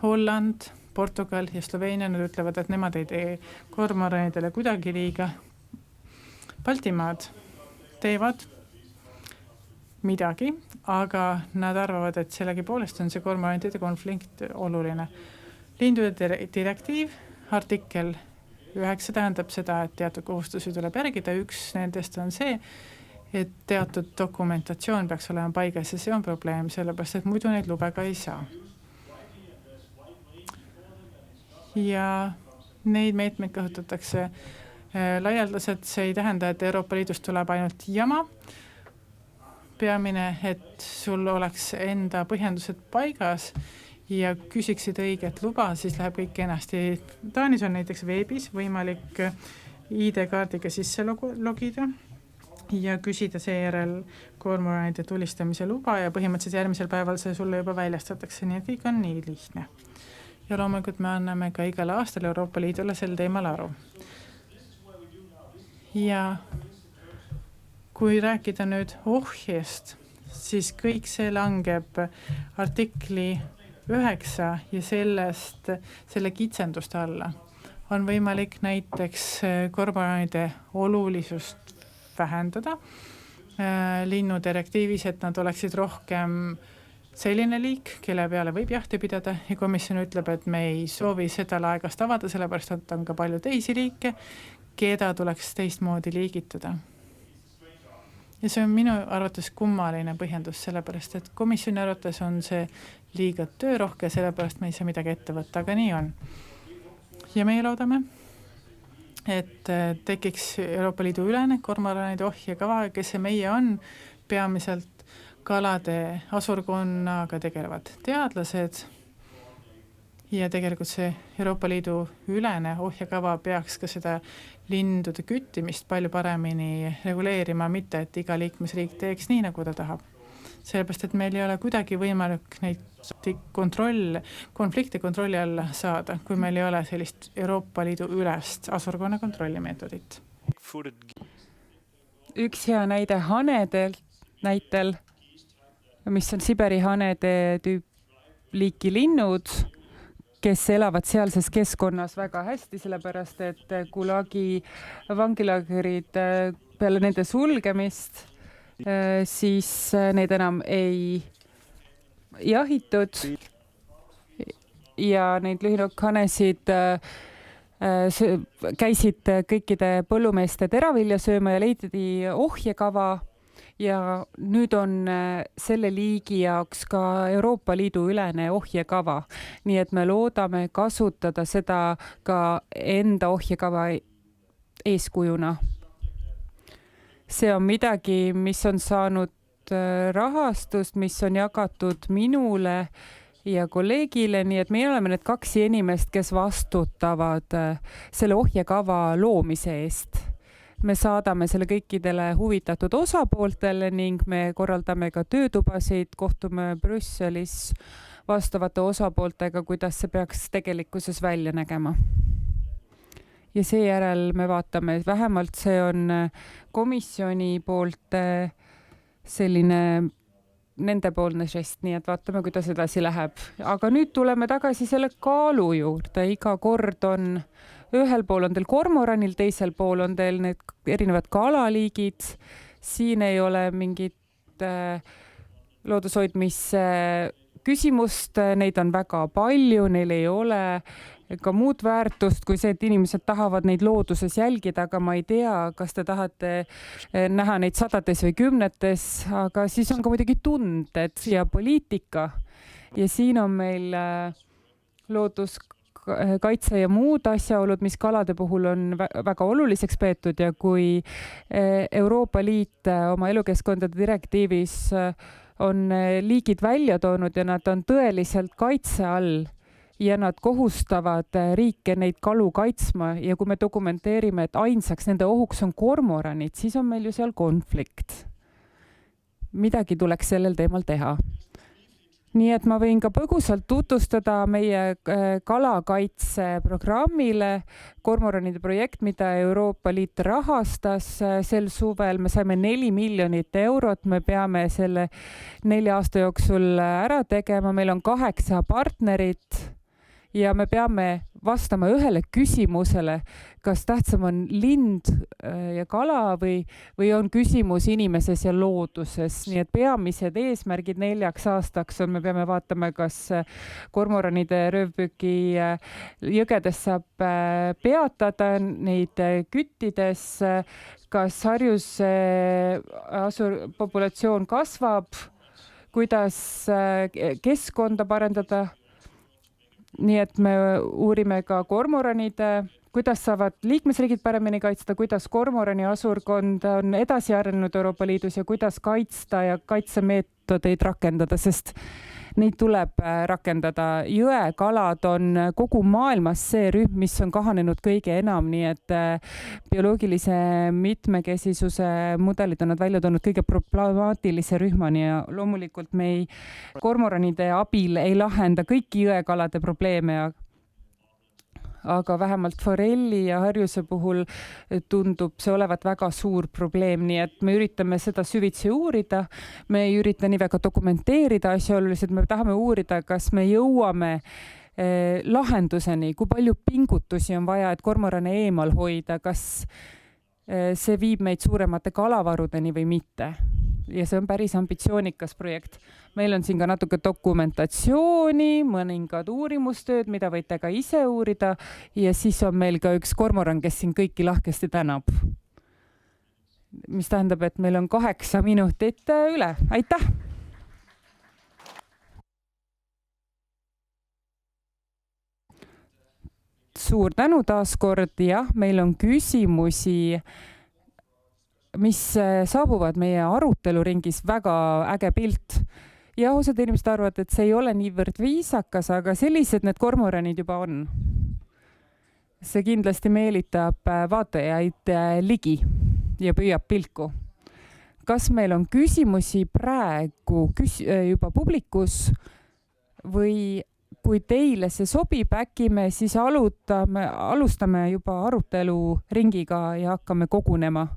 Holland, Portugal ja Sloveenia, nad ütlevad, et nemad ei tee kormoranidele kuidagi liiga. Baltimaad teevad midagi, aga nad arvavad, et sellegi poolest on see kormoranide konflikt oluline. Lindude direktiiv, artikkel 9 tähendab seda, et teatud kohustusi tuleb järgida. Üks nendest on see, et teatud dokumentatsioon peaks olema paigas ja see on probleem, sellepärast et muidu neid lubega ei saa. Ja neid meetmeid kasutatakse laialdaselt, see ei tähenda, et Euroopa Liidust tuleb ainult jama. Peamine, et sul oleks enda põhjendused paigas ja küsiksid õiget luba, siis läheb kõik kenasti. Taanis on näiteks veebis võimalik ID-kaardiga sisse logida ja küsida seejärel kormoranide tulistamise luba ja põhimõtteliselt järgmisel päeval see sulle juba väljastatakse, nii et kõik on nii lihtne. Ja loomulikult me anname ka igal aastal Euroopa Liidule sel teemal aru. Ja kui rääkida nüüd ohjest, siis kõik see langeb artikli 9 ja selle kitsenduste alla. On võimalik näiteks kormoranide olulisust vähendada linnudirektiivis, et nad oleksid rohkem selline liik, kelle peale võib jahti pidada ja komisjon ütleb, et me ei soovi seda laegast avada, sellepärast et on ka palju teisi liike, keda tuleks teistmoodi liigitada. Ja see on minu arvates kummaline põhjendus, sellepärast et komisjoni arvates on see liiga töörohke, sellepärast me ei saa midagi ette võtta, aga nii on. Ja meie loodame, et tekiks Euroopa Liidu ülene kormoranide ohjekava, kes see meie on, peamiselt kalade asurkonnaga tegelevad teadlased ja tegelikult see Euroopa Liidu ülene ohjekava peaks ka seda lindude küttimist palju paremini reguleerima, mitte et iga liikmesriik teeks nii, nagu ta tahab. Sellepärast, et meil ei ole kuidagi võimalik neid konflikte kontrolli alla saada, kui meil ei ole sellist Euroopa Liidu ülest asurkonna kontrolli meetodit. Üks hea näide näitel, mis on Siberi hanede liiki linnud, kes elavad sealses keskkonnas väga hästi, sellepärast et Gulagi vangilaagerid peale nende sulgemist siis neid enam ei jahitud ja neid lühinokhanesid käisid kõikide põllumeeste teravilja sööma ja leiti ohjekava ja nüüd on selle liigi jaoks ka Euroopa Liidu ülene ohjekava. Nii et me loodame kasutada seda ka enda ohjekava eeskujuna. See on midagi, mis on saanud rahastust, mis on jagatud minule ja kolleegile, nii et meie oleme need 2 inimest, kes vastutavad selle ohjekava loomise eest. Me saadame selle kõikidele huvitatud osapooltele ning me korraldame ka töötubasid, kohtume Brüsselis vastavate osapooltega, kuidas see peaks tegelikkuses välja nägema. Ja seejärel me vaatame, vähemalt see on komisjoni poolt selline nendepoolne žest, nii et vaatame, kuidas edasi läheb. Aga nüüd tuleme tagasi selle kaalu juurde. Iga kord on, ühel pool on teil kormoranil, teisel pool on teil need erinevad kalaliigid. Siin ei ole mingit loodushoidmise küsimust, neid on väga palju, neil ei ole ka muud väärtust kui see, et inimesed tahavad neid looduses jälgida, aga ma ei tea, kas te tahate näha neid 100 või 10, aga siis on ka muidugi tunded ja poliitika. Ja siin on meil looduskaitse ja muud asjaolud, mis kalade puhul on väga oluliseks peetud ja kui Euroopa Liit oma elukeskkondade direktiivis on liigid välja toonud ja nad on tõeliselt kaitse all ja nad kohustavad riike neid kalu kaitsma ja kui me dokumenteerime, et ainsaks nende ohuks on kormoranid, siis on meil ju seal konflikt. Midagi tuleks sellel teemal teha. Nii et ma võin ka põgusalt tutvustada meie kalakaitseprogrammile kormoranide projekt, mida Euroopa Liit rahastas sel suvel. Me saime 4 miljonit eurot, me peame selle 4 aasta jooksul ära tegema, meil on 8 partnerit ja me peame vastama ühele küsimusele, kas tähtsam on lind ja kala või on küsimus inimeses ja looduses. Nii et peamised eesmärgid 4 aastaks on, me peame vaatama, kas kormoranide röövpüüki jõgedes saab peatada neid küttides, kas harjuse populatsioon kasvab, kuidas keskkonda parandada. Nii et me uurime ka kormoranide, kuidas saavad liikmesriigid paremini kaitsta, kuidas kormorani asurkond on edasi arenenud Euroopa Liidus ja kuidas kaitsta ja kaitsemeetodeid rakendada, sest neid tuleb rakendada. Jõekalad on kogu maailmas see rühm, mis on kahanenud kõige enam, nii et bioloogilise mitmekesisuse mudelid on nad välja toonud kõige problemaatilise rühmani ja loomulikult me kormoranide abil ei lahenda kõiki jõekalade probleeme, aga vähemalt forelli ja harjuse puhul tundub see olevat väga suur probleem, nii et me üritame seda süvitsi uurida, me ei ürita nii väga dokumenteerida asjaoluliselt, me tahame uurida, kas me jõuame lahenduseni, kui palju pingutusi on vaja, et kormorane eemal hoida, kas see viib meid suuremate kalavarudeni või mitte. Ja see on päris ambitsioonikas projekt. Meil on siin ka natuke dokumentatsiooni, mõningad uurimustööd, mida võite ka ise uurida ja siis on meil ka üks kormoran, kes siin kõiki lahkesti tänab. Mis tähendab, et meil on 8 minutit üle. Aitäh! Suur tänu taas kord. Jah, meil on küsimusi, mis saabuvad meie aruteluringis, väga äge pilt. Ja osad inimesed arvavad, et see ei ole niivõrd viisakas, aga sellised need kormoranid juba on. See kindlasti meelitab vaatajaid ligi ja püüab pilku. Kas meil on küsimusi praegu juba publikus või kui teile see sobib, äkki me siis alustame juba arutelu ringiga ja hakkame kogunema?